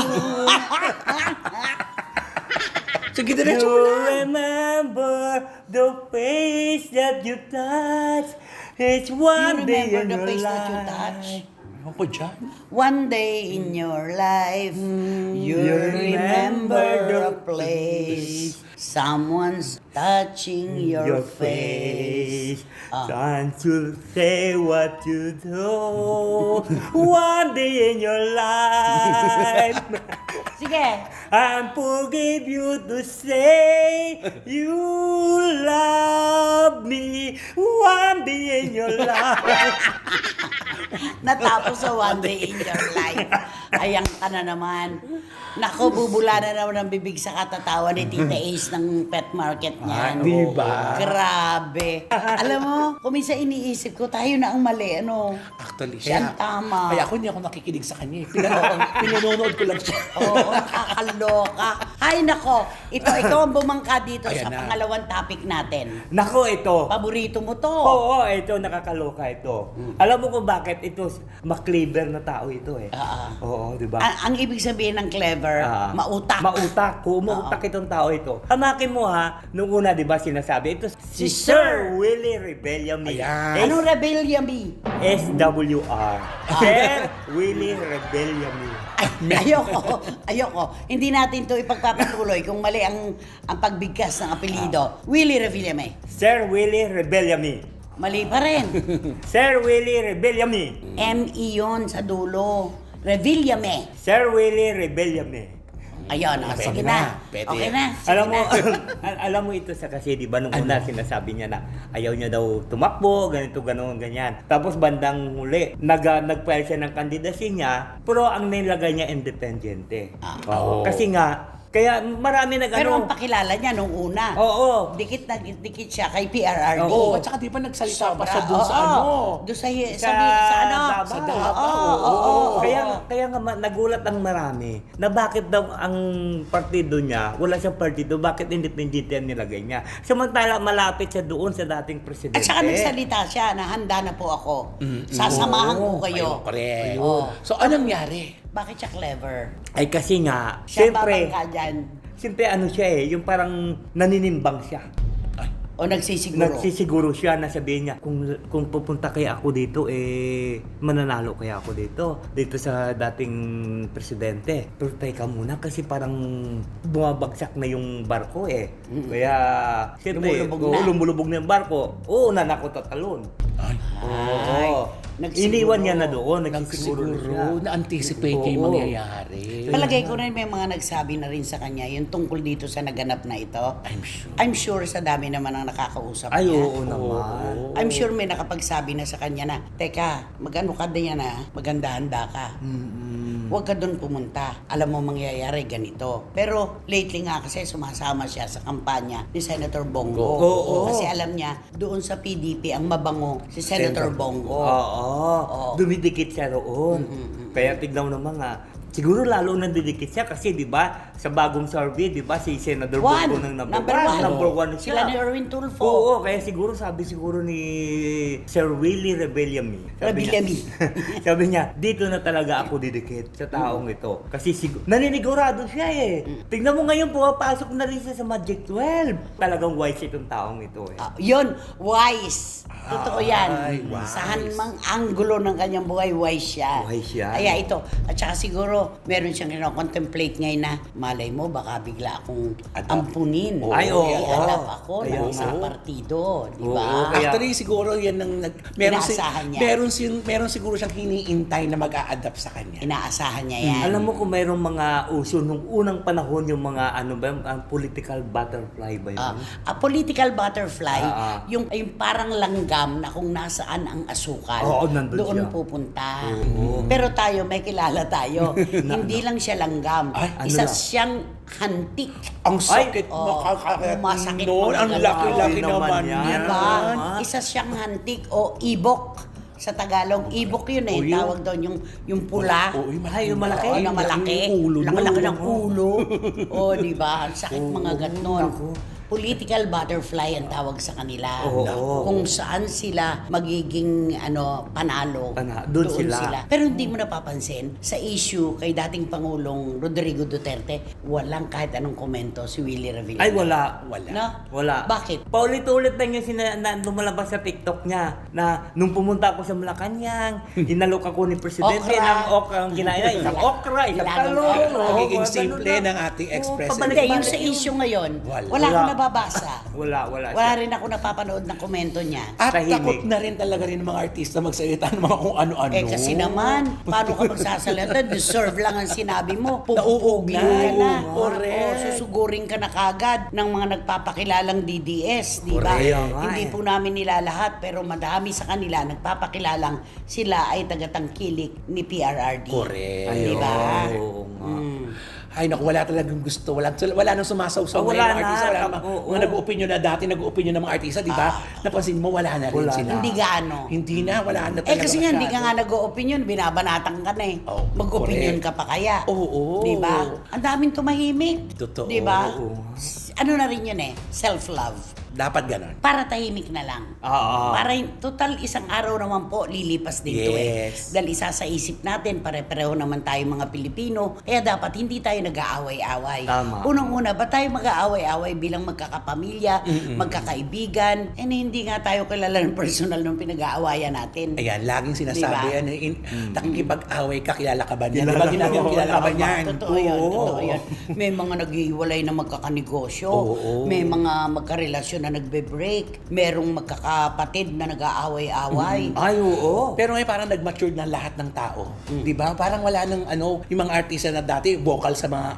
[SPEAKER 2] Sige,
[SPEAKER 3] You
[SPEAKER 2] diretso mo na.
[SPEAKER 3] remember the face that you touch. It's one
[SPEAKER 1] You
[SPEAKER 3] day in
[SPEAKER 1] remember the
[SPEAKER 3] your
[SPEAKER 1] face that you
[SPEAKER 3] life.
[SPEAKER 1] touch?
[SPEAKER 2] Ano po dyan?
[SPEAKER 1] One day in your life, you remember the place. Someone's touching your face.
[SPEAKER 3] Trying to say what you do. One day in your life.
[SPEAKER 1] Sige.
[SPEAKER 3] I'm forgive you to say you love me one day in your life.
[SPEAKER 1] Natapos sa one day in your life. Ayang ka na naman. Nako, bubula na naman ang bibig sa katatawa ni Tita Ace ng pet market niyan.
[SPEAKER 2] Diba?
[SPEAKER 1] Grabe. Alam mo, kung minsan iniisip ko, tayo na ang mali, ano?
[SPEAKER 2] Actually,
[SPEAKER 1] Siya ang tama.
[SPEAKER 2] Kaya ako hindi ako nakikinig sa kanya. Pinanonood ko lang siya.
[SPEAKER 1] Oo, nakakaloka. Ay, nako. Ikaw ang bumangka dito
[SPEAKER 2] Ayan
[SPEAKER 1] sa
[SPEAKER 2] na.
[SPEAKER 1] pangalawang topic natin.
[SPEAKER 3] Nako, ito.
[SPEAKER 1] Paborito mo to.
[SPEAKER 3] Oo, ito, nakakaloka ito. Alam mo kung bakit ito, maklever na tao ito eh. Oo, di ba?
[SPEAKER 1] Ang ibig sabihin ng clever, mautak.
[SPEAKER 3] Mautak. Kung umautak itong tao ito. Hamakin mo ha, nung una, di ba, sinasabi, ito si Sir Willie Rebellamy.
[SPEAKER 2] Ayan.
[SPEAKER 1] Anong rebellion, B?
[SPEAKER 3] SWR. Sir Willie Rebellamy.
[SPEAKER 1] Ayoko. Hindi natin to ipagpapatuloy kung mali ang pagbigkas ng apelido. Willie Revillame.
[SPEAKER 3] Sir Willie Rebellamy.
[SPEAKER 1] Mali pa rin.
[SPEAKER 3] Sir Willie Rebellamy.
[SPEAKER 1] M-E yun sa dulo. Revillame.
[SPEAKER 3] Sir Willie Rebellamy.
[SPEAKER 1] Ayun, sige na.
[SPEAKER 2] Pwede.
[SPEAKER 1] Okay na. Sige
[SPEAKER 3] Alam mo,
[SPEAKER 1] na.
[SPEAKER 3] alam mo ito sa kasi, di ba, nung una sinasabi niya na ayaw niya daw tumakbo, ganito, gano'n, ganyan. Tapos bandang huli, nag-file siya ng candidacy niya, pero ang nilagay niya independente.
[SPEAKER 2] Oo.
[SPEAKER 3] Kasi nga, kaya marami
[SPEAKER 1] Pero ang
[SPEAKER 3] nag-ano.
[SPEAKER 1] pakilala niya nung una.
[SPEAKER 3] Oo.
[SPEAKER 1] Dikit siya kay PRRD.
[SPEAKER 2] Oo, at saka di ba nagsalita pa siya dun sa
[SPEAKER 1] Oo.
[SPEAKER 2] ano?
[SPEAKER 1] Doon sa ano?
[SPEAKER 3] Davao.
[SPEAKER 2] Sa Davao.
[SPEAKER 1] Oo.
[SPEAKER 3] Kaya nga nagulat ang marami na bakit daw ang partido niya, wala siyang partido, bakit independente ang nilagay niya. Samantala malapit siya doon sa dating presidente.
[SPEAKER 1] At saka nagsalita siya na handa na po ako. Sasamahan ko kayo.
[SPEAKER 2] Ayun, correct.
[SPEAKER 1] Oo.
[SPEAKER 2] So, anong nangyari?
[SPEAKER 1] Bakit siya clever?
[SPEAKER 3] Ay kasi nga,
[SPEAKER 1] Siya
[SPEAKER 3] siyempre,
[SPEAKER 1] babangka dyan.
[SPEAKER 3] siyempre ano siya yung parang naninimbang siya.
[SPEAKER 1] O nagsisiguro.
[SPEAKER 3] Nagsisiguro siya na sabihin niya, kung pupunta kaya ako dito, mananalo kaya ako dito sa dating presidente. Pero teka muna kasi parang bumabagsak na yung barko Kaya, siyempre, lumulubog na yung barko. Oo, ako tatalon.
[SPEAKER 2] Ay.
[SPEAKER 3] Oo.
[SPEAKER 1] nagsiguro.
[SPEAKER 3] Iniwan niya na doon, nagsiguro na siya.
[SPEAKER 2] na-anticipate niya yung
[SPEAKER 3] Oo.
[SPEAKER 2] mangyayari.
[SPEAKER 1] Palagay ko rin may mga nagsabi na rin sa kanya yung tungkol dito sa naganap na ito. I'm sure sa dami naman ang nakakausap
[SPEAKER 3] Ay,
[SPEAKER 1] niya.
[SPEAKER 3] oo naman.
[SPEAKER 1] I'm sure may nakapagsabi na sa kanya na, teka, mag-ano ka din yan maganda-handa ka. Huwag ka doon pumunta. Alam mo mangyayari ganito. Pero lately nga kasi sumasama siya sa kampanya ni Senator Bongo.
[SPEAKER 3] Oo.
[SPEAKER 1] Kasi alam niya, doon sa PDP ang mabango si Senator Bongo.
[SPEAKER 3] Oo. Dumidikit siya roon. Kaya tignan mo naman nga, siguro lalo nang didikit siya kasi 'di ba sa bagong survey 'di ba si Senator Bongo ng number one siya.
[SPEAKER 1] Sila ni Erwin Tulfo.
[SPEAKER 3] Oo, kaya siguro ni Sir Willie Rebellamy. Sabi niya, dito na talaga ako didikit sa taong ito. Kasi naninigurado siya Tignan mo ngayon pumapasok na rin siya sa Magic 12. Talagang wise itong taong ito
[SPEAKER 1] Yun, wise. Totoo yan.
[SPEAKER 2] Ay, wise.
[SPEAKER 1] Sa anumang anggulo ng kanyang buhay, wise siya.
[SPEAKER 3] Wise siya.
[SPEAKER 1] Kaya ito. At saka siguro, meron siyang contemplate ngayon na, malay mo, baka bigla akong ampunin.
[SPEAKER 3] Ay, oo.
[SPEAKER 1] I-alap ako
[SPEAKER 3] Kaya
[SPEAKER 1] ng isang
[SPEAKER 3] nga.
[SPEAKER 1] partido. Di
[SPEAKER 3] Oo,
[SPEAKER 1] ba?
[SPEAKER 3] kaya-
[SPEAKER 2] Actually, siguro yan ang
[SPEAKER 1] Inaasahan niya.
[SPEAKER 2] meron siguro siyang hiniintay na mag-a-adapt sa kanya.
[SPEAKER 1] Inaasahan niya yan.
[SPEAKER 3] Alam mo kung mayroong mga uso nung unang panahon yung mga ang political butterfly ba yun?
[SPEAKER 1] A political butterfly,
[SPEAKER 3] Ah, ah.
[SPEAKER 1] yung parang langgam na kung nasaan ang asukal,
[SPEAKER 3] Oo, nandun
[SPEAKER 1] doon
[SPEAKER 3] siya.
[SPEAKER 1] pupunta. Pero tayo, may kilala tayo. Hindi lang siya langgam.
[SPEAKER 2] Ay,
[SPEAKER 3] ano
[SPEAKER 1] Isa
[SPEAKER 3] lang?
[SPEAKER 1] siyang hantik.
[SPEAKER 2] Ang sakit,
[SPEAKER 1] masakit
[SPEAKER 2] noon.
[SPEAKER 1] mga
[SPEAKER 2] Ang
[SPEAKER 1] ganun.
[SPEAKER 2] laki-laki
[SPEAKER 3] Grabe
[SPEAKER 2] naman
[SPEAKER 3] naman yan.
[SPEAKER 2] yan.
[SPEAKER 1] Diba? Isa siyang hantik o ibok. Sa Tagalog, ibok yun
[SPEAKER 2] O, yun.
[SPEAKER 1] tawag doon, yung pula.
[SPEAKER 2] Oo,
[SPEAKER 3] Ay, yung malaki.
[SPEAKER 1] Oo, na malaki.
[SPEAKER 2] Yung ulo nun.
[SPEAKER 1] Laki-laki ng ulo. Di ba? Ang sakit mga ganon. Political butterfly ang tawag sa kanila.
[SPEAKER 3] Oo.
[SPEAKER 1] Kung saan sila magiging panalo.
[SPEAKER 3] Doon sila.
[SPEAKER 1] Pero hindi mo napapansin, sa issue kay dating Pangulong Rodrigo Duterte, walang kahit anong komento si Willie Revillame.
[SPEAKER 3] Ay, wala.
[SPEAKER 1] No?
[SPEAKER 3] Wala.
[SPEAKER 1] Bakit?
[SPEAKER 3] Paulit-ulit na niya na lumalabas sa TikTok niya na nung pumunta ako sa Malacanang, inalok ako ni Presidente
[SPEAKER 1] Okra.
[SPEAKER 3] ng okra. Ang kinain isang okra, isang
[SPEAKER 1] Kailangan
[SPEAKER 3] talong.
[SPEAKER 1] okra.
[SPEAKER 2] Nagiging simple ng ating ex-president.
[SPEAKER 1] Hindi, yung sa issue ngayon,
[SPEAKER 2] Wala.
[SPEAKER 1] wala akong nababasa.
[SPEAKER 3] Wala
[SPEAKER 1] Wala
[SPEAKER 3] siya.
[SPEAKER 1] rin ako napapanood ng komento niya.
[SPEAKER 2] At
[SPEAKER 3] Tahimik.
[SPEAKER 2] takot na rin talaga rin ng mga artista magsalita ng mga kung ano-ano.
[SPEAKER 1] Eh kasi naman, paano ka magsasalita? Deserve lang ang sinabi mo. Pupupugi ka
[SPEAKER 2] Nauugnay.
[SPEAKER 1] na.
[SPEAKER 2] Correct.
[SPEAKER 1] O, susugurin ka na kagad ng mga nagpapakilalang DDS, di ba?
[SPEAKER 3] Correct.
[SPEAKER 1] Hindi po namin nilalahat, pero madami sa kanila nagpapakilalang sila ay tagatangkilik ni PRRD.
[SPEAKER 2] Correct.
[SPEAKER 1] Di ba?
[SPEAKER 3] Oo nga.
[SPEAKER 2] Ay, naku, wala talagang gusto. Wala nang sumasaw-saw
[SPEAKER 3] Oh,
[SPEAKER 2] ngayon
[SPEAKER 3] wala
[SPEAKER 2] mga artista.
[SPEAKER 3] na.
[SPEAKER 2] Wala namang
[SPEAKER 3] Oo.
[SPEAKER 2] mga nag-opinion na dati, nag-opinion ng mga artista, di ba? Napansin mo, wala na rin
[SPEAKER 3] Wala
[SPEAKER 2] sila.
[SPEAKER 3] na.
[SPEAKER 1] Hindi gaano.
[SPEAKER 2] Hindi na, wala na talaga
[SPEAKER 1] Kasi nga, hindi ka
[SPEAKER 2] masyado.
[SPEAKER 1] nga nag-o-opinion, binabanatan ka na eh.
[SPEAKER 2] Oh,
[SPEAKER 1] Mag-opinion
[SPEAKER 2] correct.
[SPEAKER 1] ka pa kaya.
[SPEAKER 2] Oo.
[SPEAKER 1] Di ba? Ang daming tumahimik.
[SPEAKER 2] Totoo.
[SPEAKER 1] Di ba?
[SPEAKER 3] Oo.
[SPEAKER 1] Ano na rin yun eh, self-love.
[SPEAKER 2] Dapat ganon.
[SPEAKER 1] Para tahimik na lang.
[SPEAKER 3] Oo.
[SPEAKER 1] Para total isang araw naman po lilipas din to eh.
[SPEAKER 2] Yes.
[SPEAKER 1] Dahil isa sa isip natin, pare-pareho naman tayo mga Pilipino, kaya dapat hindi tayo nag-aaway-away.
[SPEAKER 3] Tama.
[SPEAKER 1] Unang-una, ba tayo mag-aaway-away bilang magkakapamilya, magkakaibigan, eh hindi nga tayo kilala ng personal nung pinag-aawayan natin.
[SPEAKER 2] Ayan, laging sinasabi
[SPEAKER 1] Diba?
[SPEAKER 2] yan. Nakikipag-away ka, kilala ka ba niyan? Di ba ginagawa kilala ka ba niyan?
[SPEAKER 1] Totoo yun,
[SPEAKER 2] Oo.
[SPEAKER 1] totoo yun. May mga naghihiwalay na magkakanegosyo,
[SPEAKER 2] Oo.
[SPEAKER 1] may mga magkarelasyon na nagbe-break, merong magkakapatid na nag-aaway-away.
[SPEAKER 3] Ay, oo.
[SPEAKER 2] Pero ngayon parang nag-mature na lahat ng tao. Di ba? Parang wala nang yung mga artista na dati vocal sa mga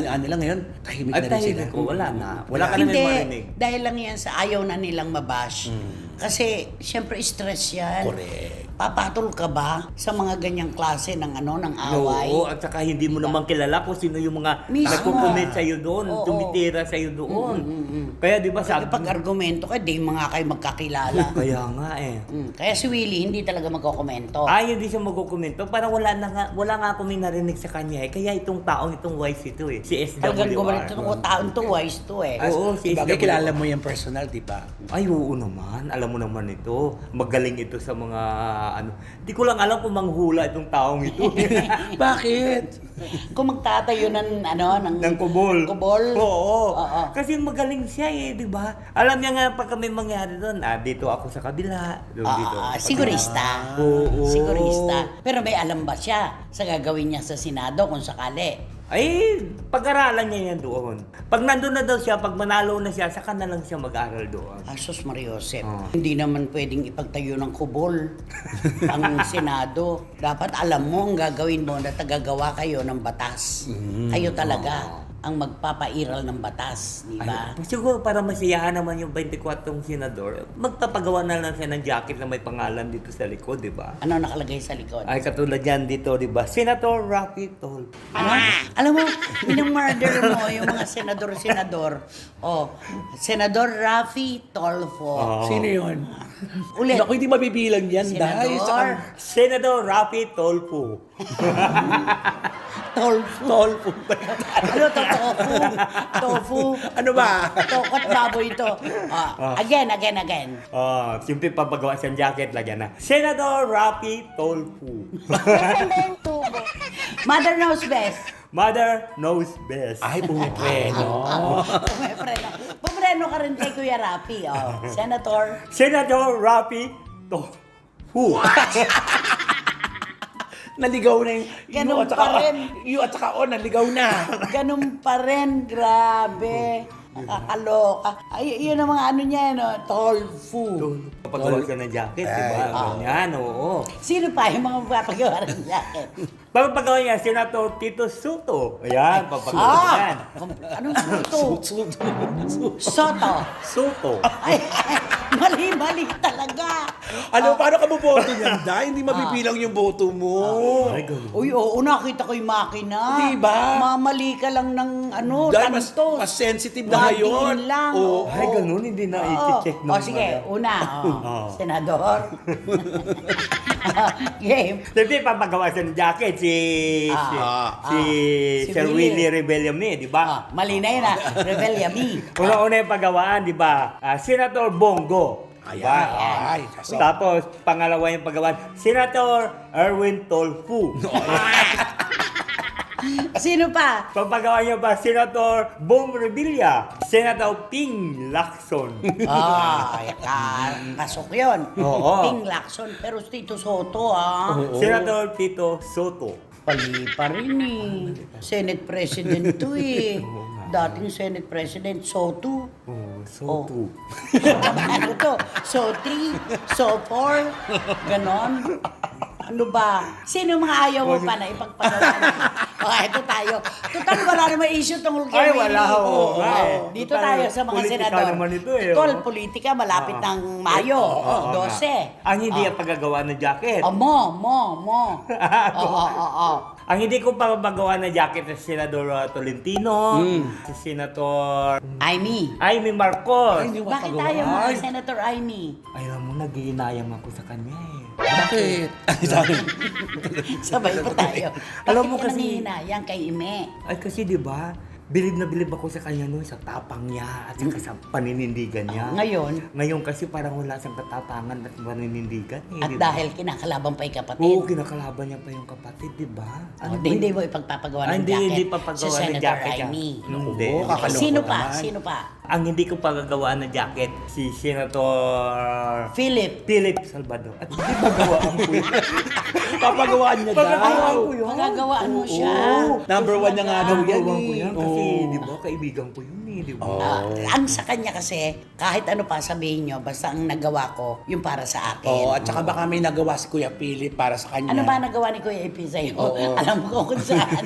[SPEAKER 2] ano lang ngayon, tahimik
[SPEAKER 3] At
[SPEAKER 2] na rin sila.
[SPEAKER 3] tahimik ko, wala na. Wala ka na
[SPEAKER 1] Hindi,
[SPEAKER 3] marinig.
[SPEAKER 1] dahil lang yan sa ayaw na nilang mabash. Kasi, syempre, stress yan.
[SPEAKER 2] Correct.
[SPEAKER 1] Papatol ka ba sa mga ganyang klase ng ng away?
[SPEAKER 3] Oo, at saka hindi mo naman kilala kung sino yung mga
[SPEAKER 1] Mismo.
[SPEAKER 3] nagko-comment sa'yo doon,
[SPEAKER 1] Oo.
[SPEAKER 3] tumitira sa'yo doon. Kaya di ba sabi...
[SPEAKER 1] Pag-argumento ka, di mga kayo magkakilala.
[SPEAKER 3] Kaya nga eh.
[SPEAKER 1] Kaya si Willie, hindi talaga magkokomento.
[SPEAKER 3] Ay, hindi siya magkukomento. Parang wala nga akong narinig sa kanya eh. Kaya itong taong, itong wise ito eh. Si
[SPEAKER 1] Talagang
[SPEAKER 3] SWR.
[SPEAKER 1] gumalik ng taon to, wise to eh.
[SPEAKER 3] Oo, si
[SPEAKER 2] Bagay
[SPEAKER 3] SWR.
[SPEAKER 2] kilala mo yung personal, di ba?
[SPEAKER 3] Ay, oo naman. Alam mo naman ito. Magaling ito sa mga ano. Di ko lang alam kung manghula itong taong ito.
[SPEAKER 2] Bakit?
[SPEAKER 1] Kung magtatayo ng
[SPEAKER 3] Ng kubol.
[SPEAKER 1] Kubol?
[SPEAKER 3] Oo.
[SPEAKER 1] Oo.
[SPEAKER 3] Kasi magaling siya eh, di ba? Alam niya nga pag kami mangyari doon, dito ako sa kabila. Dito.
[SPEAKER 1] Sigurista.
[SPEAKER 3] Oo.
[SPEAKER 1] Sigurista. Pero may alam ba siya sa gagawin niya sa Senado kung sakali?
[SPEAKER 3] Ay, pag-aralan niya yan doon. Pag nandun na daw siya, pag manalo na siya, saka na lang siya mag-aral doon.
[SPEAKER 1] Asos Mariosep,
[SPEAKER 3] Oo.
[SPEAKER 1] hindi naman pwedeng ipagtayo ng kubol ang Senado. Dapat alam mo ang gagawin mo na tagagawa kayo ng batas. Kayo talaga ang magpapairal ng batas, di ba?
[SPEAKER 3] Ay, siguro para masiyahan naman yung 24 senador, magpapagawa na lang siya ng jacket na may pangalan dito sa likod, di ba?
[SPEAKER 1] Ano nakalagay sa likod?
[SPEAKER 3] Ay, katulad yan dito, di ba? Senator Rafi Tol.
[SPEAKER 1] Ano? Alam mo, minamurder mo yung mga senador-senador. Oh, Senador Rafi Tolfo.
[SPEAKER 2] Sino yun?
[SPEAKER 1] Ulit.
[SPEAKER 2] Naku, hindi mabibilang yan dahil
[SPEAKER 1] Senador
[SPEAKER 2] sa
[SPEAKER 3] Senator Rafi Tolfo.
[SPEAKER 1] Tolfo.
[SPEAKER 2] Tolfo.
[SPEAKER 1] Ano to? Tofu? Tofu?
[SPEAKER 2] Ano ba?
[SPEAKER 1] Tokot baboy ito. Again.
[SPEAKER 3] Simple papagawa siyang jacket, lagyan na. Senator Rafi Tolfo.
[SPEAKER 1] Mother knows best.
[SPEAKER 3] Mother knows best.
[SPEAKER 2] Ay, pumipreno.
[SPEAKER 1] Pupreno ka rin kay Kuya Rapi. Oh. Senator.
[SPEAKER 3] Senator Rafi Tolfo.
[SPEAKER 2] Naligaw na
[SPEAKER 1] Ganun pa rin.
[SPEAKER 2] You at saka naligaw na.
[SPEAKER 1] Ganun pa rin. Grabe. Nakakaloka. Ay, yun ang mga ano niya, no? Tofu.
[SPEAKER 3] Papagawa siya ng jacket, di ba? Ganyan, oo.
[SPEAKER 1] Sino pa yung mga magpapagawa ng jacket?
[SPEAKER 3] Papagawa niya, Senator Tito Soto. Ayan, papagawa yan.
[SPEAKER 1] Anong suto? Soto.
[SPEAKER 3] Soto.
[SPEAKER 1] Ay, mali talaga.
[SPEAKER 2] Ano, paano ka boboto niyan, da? Hindi mabibilang yung boto mo.
[SPEAKER 3] Ay, ganun.
[SPEAKER 1] Uy, oo, nakita ko yung makina.
[SPEAKER 2] Diba?
[SPEAKER 1] Mamali ka lang ng
[SPEAKER 2] Dahil mas
[SPEAKER 1] tantos.
[SPEAKER 2] sensitive na ngayon.
[SPEAKER 1] Batiin lang.
[SPEAKER 2] Oo.
[SPEAKER 3] Ay, ganun, hindi na i-check
[SPEAKER 1] O sige, una. Senador. Game.
[SPEAKER 3] Siyempre, papagawa siya ng jacket si
[SPEAKER 1] Si
[SPEAKER 3] Sir
[SPEAKER 1] Willie.
[SPEAKER 3] Willie Rebellame, di ba?
[SPEAKER 1] Mali na yun Rebellia B.
[SPEAKER 3] Una-una yung pagawaan, di ba? Senator Bongo.
[SPEAKER 2] Ayan.
[SPEAKER 3] Diba?
[SPEAKER 2] Ay,
[SPEAKER 3] Tapos, pangalawa yung pagawaan, Senator Erwin Tolfo.
[SPEAKER 1] Sino pa?
[SPEAKER 3] Papagawa niya ba, Senator Bong Revilla, Senator Ping Lacson.
[SPEAKER 1] Kasok yun.
[SPEAKER 3] Oo.
[SPEAKER 1] Ping Lacson. Pero Tito Soto,
[SPEAKER 3] Senator Tito Soto.
[SPEAKER 1] Pali pa rin eh. Senate President to eh. dating Senate President, Soto.
[SPEAKER 3] Oh, so
[SPEAKER 1] Oh.
[SPEAKER 3] true.
[SPEAKER 1] Ano to? So 3, so 4, ganon. Ano ba? Sino mga ayaw mo pa na ipagpagawa niya? Ito tayo. Total, wala naman issue tungkol kay
[SPEAKER 3] Ay, wala,
[SPEAKER 1] Willie.
[SPEAKER 3] oo nga eh.
[SPEAKER 1] Dito
[SPEAKER 3] Total,
[SPEAKER 1] tayo sa mga
[SPEAKER 3] politika
[SPEAKER 1] senador.
[SPEAKER 3] naman ito eh,
[SPEAKER 1] Total,
[SPEAKER 3] oh.
[SPEAKER 1] politika, malapit ng Mayo.
[SPEAKER 3] Oo,
[SPEAKER 1] 12.
[SPEAKER 3] Ang hindi ang paggagawa ng jacket.
[SPEAKER 1] Mo. Oo.
[SPEAKER 3] Ang hindi ko pagagawa ng jacket si Senador Tolentino, si Senator
[SPEAKER 1] Amy
[SPEAKER 3] Marcos.
[SPEAKER 2] Ay, hindi mo
[SPEAKER 1] Bakit
[SPEAKER 2] mapagawa.
[SPEAKER 1] tayo mga Senator Amy?
[SPEAKER 3] Ay, alam mo, nag-iinayang ako sa kanya eh.
[SPEAKER 2] Bakit?
[SPEAKER 1] Sabay pa tayo.
[SPEAKER 3] Alam mo
[SPEAKER 1] Bakit ka
[SPEAKER 3] kasi-
[SPEAKER 1] nangihinayang kay Ime?
[SPEAKER 3] Ay, kasi di ba, bilib na bilib ako sa kanya noon, sa tapang niya at saka sa paninindigan niya. Ngayon kasi parang wala siyang katapangan at paninindigan. Eh,
[SPEAKER 1] At
[SPEAKER 3] di ba?
[SPEAKER 1] dahil kinakalaban pa yung kapatid.
[SPEAKER 3] Oo, kinakalaban niya pa yung kapatid, di ba? Ano ba
[SPEAKER 1] Hindi
[SPEAKER 3] yun?
[SPEAKER 1] mo ipagpapagawa ng
[SPEAKER 3] Hindi,
[SPEAKER 1] jacket
[SPEAKER 3] hindi papagawa
[SPEAKER 1] si
[SPEAKER 3] ng
[SPEAKER 1] Senator
[SPEAKER 3] jacket yan.
[SPEAKER 1] Amy.
[SPEAKER 3] Hindi.
[SPEAKER 2] Oo, kakaloko
[SPEAKER 1] Sino pa?
[SPEAKER 2] naman.
[SPEAKER 1] Sino pa?
[SPEAKER 3] Ang hindi ko pagagawa ng jacket, si Senator
[SPEAKER 1] Philip.
[SPEAKER 3] Philip Salvador. At hindi magawaan ko yun.
[SPEAKER 2] Papagawaan niya
[SPEAKER 3] Pagagawaan
[SPEAKER 2] daw.
[SPEAKER 3] ko yun.
[SPEAKER 1] Magagawaan mo siya.
[SPEAKER 2] Number 1 niya nga daw yan
[SPEAKER 3] Magawaan ko
[SPEAKER 2] eh.
[SPEAKER 3] yan kasi,
[SPEAKER 2] Oo.
[SPEAKER 3] di ba, kaibigan ko yun eh, di ba?
[SPEAKER 1] Ang sa kanya kasi, kahit ano pa sabihin nyo, basta ang nagawa ko, yung para sa akin.
[SPEAKER 2] Oo, at saka baka may nagawa si Kuya Philip para sa kanya.
[SPEAKER 1] Ano ba nagawa ni Kuya Epi sa'yo?
[SPEAKER 2] Oo.
[SPEAKER 1] Alam ko kung saan.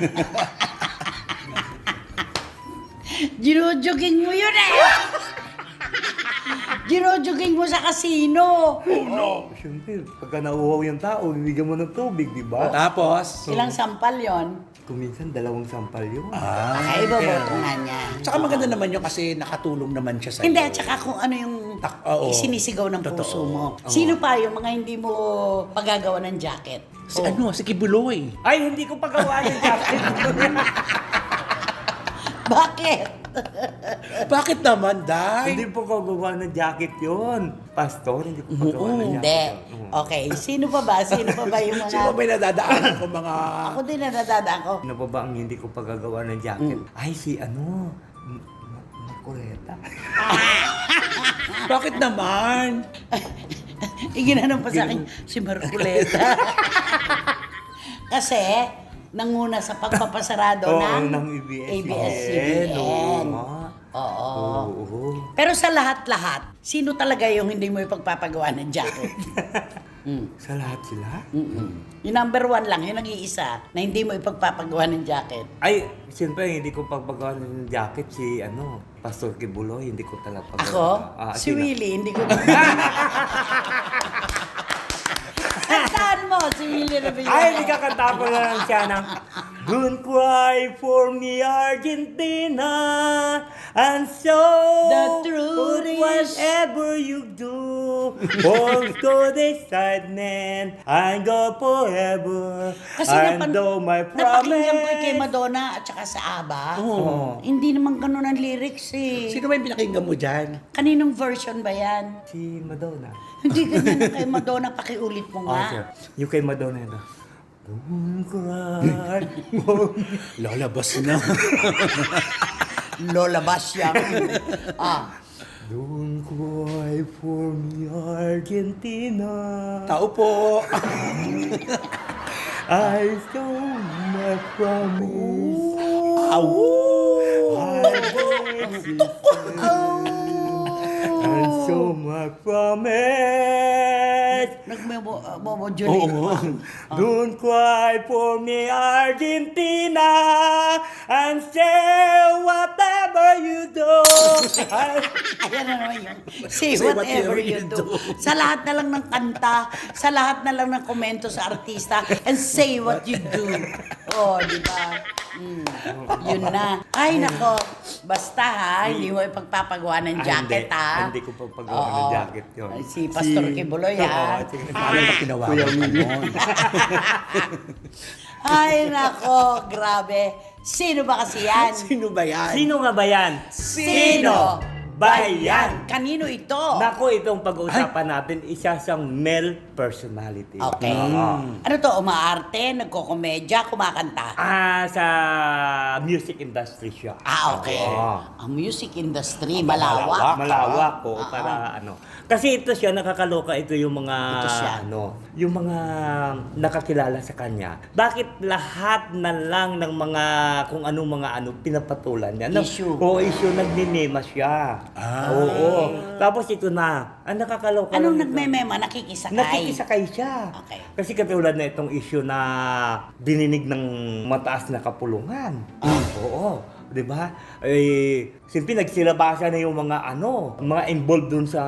[SPEAKER 1] Ginujuging mo yun eh! Ginujuging mo sa kasino!
[SPEAKER 3] Siyempre, pagka nauuhaw yung tao, bibigyan mo ng tubig, di ba?
[SPEAKER 2] Tapos,
[SPEAKER 1] Ilang sampal yon?
[SPEAKER 3] Kuminsan, 2 sampal yun.
[SPEAKER 1] Ay, ibaboto nga niya.
[SPEAKER 2] tsaka maganda naman yun kasi nakatulong naman siya sa'yo.
[SPEAKER 1] Hindi, at saka kung ano yung
[SPEAKER 2] Oo.
[SPEAKER 1] sinisigaw ng
[SPEAKER 2] Totoo.
[SPEAKER 1] puso mo. Sino pa yung mga hindi mo pagagawa ng jacket?
[SPEAKER 2] Si ano, si Kibuloy.
[SPEAKER 3] Ay, hindi ko pagawa ng jacket.
[SPEAKER 1] Bakit?
[SPEAKER 2] Bakit naman, Day?
[SPEAKER 3] Hindi po gagawa ng jacket yun. Pastor, hindi ko pagawa ng
[SPEAKER 1] Hindi.
[SPEAKER 3] jacket.
[SPEAKER 1] Okay, sino pa ba? Sino pa ba yung mga...
[SPEAKER 2] Sino ba may nadadaan ko mga...
[SPEAKER 1] Ako din na nadadaan ko.
[SPEAKER 3] Ano pa ba ang hindi ko pagagawa ng jacket? Ay, si ano, Makureta.
[SPEAKER 2] Bakit naman?
[SPEAKER 1] Iginanong pa sa akin si Marculeta. Kasi, nanguna sa pagpapasarado ng
[SPEAKER 3] ng ABS-CBN.
[SPEAKER 1] ABS-CBN.
[SPEAKER 3] Oo nga.
[SPEAKER 1] Oo.
[SPEAKER 3] Oo.
[SPEAKER 1] Pero sa lahat-lahat, sino talaga yung hindi mo ipagpapagawa ng jacket?
[SPEAKER 3] Sa lahat sila?
[SPEAKER 1] Yung number 1 lang, yung nag-iisa, na hindi mo ipagpapagawa ng jacket.
[SPEAKER 3] Ay, siyempre, hindi ko pagpagawa ng jacket si, ano, Pastor Kibuloy. Hindi ko talaga pagagawa.
[SPEAKER 1] Ako? Si
[SPEAKER 3] sino?
[SPEAKER 1] Willie, hindi ko... Saan mo? Si Willie Revilla.
[SPEAKER 3] Ay, hindi kakanta ko na lang siya ng Don't cry for me, Argentina, and so
[SPEAKER 1] The truth is-
[SPEAKER 3] whatever you do, hold to the excitement, and go forever.
[SPEAKER 1] Kasi
[SPEAKER 3] and though my
[SPEAKER 1] napakinggan ko
[SPEAKER 3] promise.
[SPEAKER 1] kay Madonna at saka sa ABBA.
[SPEAKER 3] Oo.
[SPEAKER 1] Hindi naman ganun ang lyrics eh.
[SPEAKER 2] Sino ba yung pinakinggan mo dyan?
[SPEAKER 1] Kaninong version ba yan?
[SPEAKER 3] Si Madonna.
[SPEAKER 1] Hindi ganyan ang kay Madonna, pakiulit mo nga.
[SPEAKER 3] sir. Yung kay Madonna ito. Don't cry for me.
[SPEAKER 2] Lalabas na.
[SPEAKER 1] Lola Basya.
[SPEAKER 3] Don't cry for me, Argentina.
[SPEAKER 2] Tao po.
[SPEAKER 3] I stole my promise.
[SPEAKER 2] Aw!
[SPEAKER 3] And so my promise.
[SPEAKER 1] Nagmemodulate
[SPEAKER 2] Oo.
[SPEAKER 3] Don't cry for me, Argentina, and say whatever you do.
[SPEAKER 1] Ayan na naman yun. Say whatever you do. Sa lahat na lang ng kanta, sa lahat na lang ng komento sa artista, and say what you do. Oh, di ba? Yun na. Ay, nako. Basta ha, hindi mo ipagpapagawa ng jacket ha.
[SPEAKER 3] Hindi ko pagpagawa ng
[SPEAKER 1] Oo.
[SPEAKER 3] jacket yun.
[SPEAKER 1] Si Pastor Kibuloy ha.
[SPEAKER 2] Paano ba tinawagan ka nun?
[SPEAKER 1] Ay, nako. Grabe. Sino ba kasi yan?
[SPEAKER 2] Sino ba yan?
[SPEAKER 3] Sino nga ba yan?
[SPEAKER 1] Sino
[SPEAKER 3] ba yan?
[SPEAKER 1] Kanino ito?
[SPEAKER 3] Nako, itong pag-uusapan natin, isa siyang male personality.
[SPEAKER 1] Okay. Ano to? Umaarte, nagkokomedya, kumakanta?
[SPEAKER 3] Sa music industry siya.
[SPEAKER 1] Okay.
[SPEAKER 3] Oo.
[SPEAKER 1] Ang music industry, malawak.
[SPEAKER 3] Malawak ko para ano. Kasi ito siya, nakakaloka ito yung mga,
[SPEAKER 1] Ito siya.
[SPEAKER 3] yung mga nakakilala sa kanya. Bakit lahat na lang ng mga, kung anong mga pinapatulan niya?
[SPEAKER 1] Issue.
[SPEAKER 3] Issue, nagninema siya.
[SPEAKER 2] Ah.
[SPEAKER 3] Oo. Tapos ito na, ang nakakaloka.
[SPEAKER 1] Anong
[SPEAKER 3] lang ito.
[SPEAKER 1] nagmemema? Nakikisakay?
[SPEAKER 3] Nakikisakay siya.
[SPEAKER 1] Okay.
[SPEAKER 3] Kasi katulad na itong issue na dininig ng mataas na kapulungan. Oo. 'Di ba? Siyempre nagsilabasa na yung mga mga involved dun sa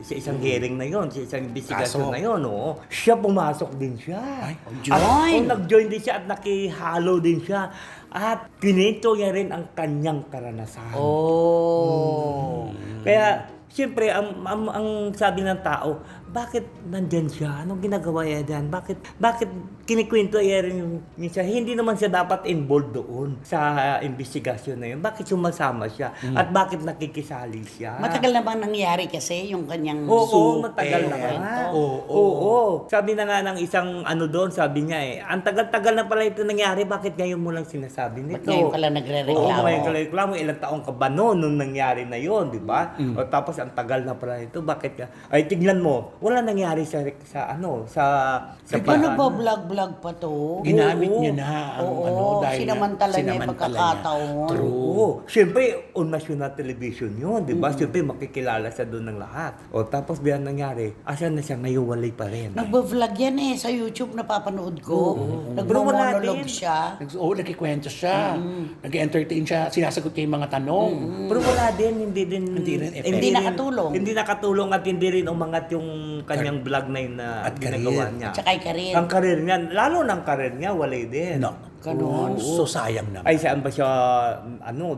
[SPEAKER 3] isang hearing na yon, sa isang investigasyon
[SPEAKER 2] Kaso.
[SPEAKER 3] na yon, oo. Siya pumasok din siya.
[SPEAKER 2] Ay,
[SPEAKER 1] join.
[SPEAKER 3] Nag-join din siya at nakihalo din siya. At pinito niya rin ang kanyang karanasan.
[SPEAKER 1] Oh.
[SPEAKER 3] Kaya, siyempre, ang sabi ng tao, bakit nandyan siya? Anong ginagawa niya dyan? Bakit kinikwento niya rin siya? Hindi naman siya dapat involved doon sa investigasyon na yun. Bakit sumasama siya? At bakit nakikisali siya?
[SPEAKER 1] Matagal na bang nangyari kasi yung kanyang
[SPEAKER 3] Oo, matagal na
[SPEAKER 2] Super.
[SPEAKER 3] nga.
[SPEAKER 2] Oo.
[SPEAKER 3] Sabi na nga ng isang doon, sabi niya ang tagal-tagal na pala ito nangyari, bakit ngayon mo lang sinasabi nito?
[SPEAKER 1] Ba't ngayon ka lang
[SPEAKER 3] Oo,
[SPEAKER 1] nagre-reklamo?
[SPEAKER 3] ngayon ka lang reklamo. Ilang taong ka ba noon nung nangyari na yon, di ba? O tapos ang tagal na pala ito, bakit ka? Ay, tignan mo, wala nangyari sa
[SPEAKER 1] Paano ba vlog-vlog pa to?
[SPEAKER 2] Ginamit
[SPEAKER 3] Oo.
[SPEAKER 2] niya na ang
[SPEAKER 1] Oo,
[SPEAKER 2] dahil
[SPEAKER 1] sinamantala niya yung pagkakataon.
[SPEAKER 2] True.
[SPEAKER 3] Oo. Siyempre, on national television yun, di ba? Siyempre, makikilala siya doon ng lahat. O tapos, biyan nangyari, asan na siya ngayon, walay pa rin.
[SPEAKER 1] Nagbo-vlog yan sa YouTube, napapanood ko.
[SPEAKER 3] Pero wala
[SPEAKER 1] Nagmo-monologue
[SPEAKER 3] din.
[SPEAKER 1] siya.
[SPEAKER 2] Nagkikwento siya. Nag-entertain siya. Sinasagot niya yung mga tanong.
[SPEAKER 3] Pero wala din, hindi rin
[SPEAKER 2] effective.
[SPEAKER 1] Hindi nakatulong.
[SPEAKER 3] Hindi nakatulong at hindi rin umangat yung kanyang vlog na yun na
[SPEAKER 2] At
[SPEAKER 3] ginagawa
[SPEAKER 2] career.
[SPEAKER 3] niya.
[SPEAKER 1] Tsaka yung career.
[SPEAKER 3] Ang karir niya, lalo ng karir niya, walay din.
[SPEAKER 2] No.
[SPEAKER 1] Ganon.
[SPEAKER 2] So sayang naman.
[SPEAKER 3] Ay, saan ba siya,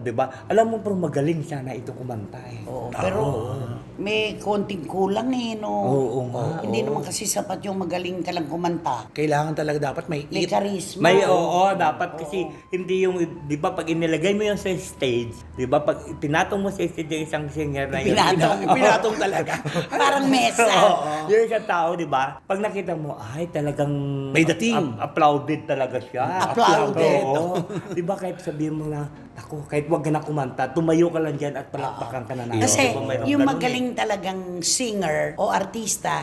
[SPEAKER 3] di ba? Alam mo, pero magaling sana ito kumanta eh.
[SPEAKER 1] Oo, pero may konting kulang no?
[SPEAKER 3] Oo nga,
[SPEAKER 1] Hindi naman kasi sapat yung magaling ka lang kumanta.
[SPEAKER 2] Kailangan talaga dapat may
[SPEAKER 1] May
[SPEAKER 2] it.
[SPEAKER 1] charisma.
[SPEAKER 3] May dapat kasi hindi yung, di ba, pag inilagay mo yun sa stage, di ba, pag pinatong mo sa stage yung isang singer na yun,
[SPEAKER 2] Pinatong talaga.
[SPEAKER 1] Parang mesa.
[SPEAKER 3] yung isang tao, di ba, pag nakita mo, ay, talagang
[SPEAKER 2] May dating.
[SPEAKER 3] applauded talaga siya.
[SPEAKER 1] Applauded.
[SPEAKER 3] Oo. Di ba, kahit sabihin mo na, ako, kahit wag ka na kumanta, tumayo ka lang dyan at palakpakan ka na namin.
[SPEAKER 1] Kasi
[SPEAKER 3] Di ba, mayroong
[SPEAKER 1] yung
[SPEAKER 3] ganun
[SPEAKER 1] magaling talagang singer o artista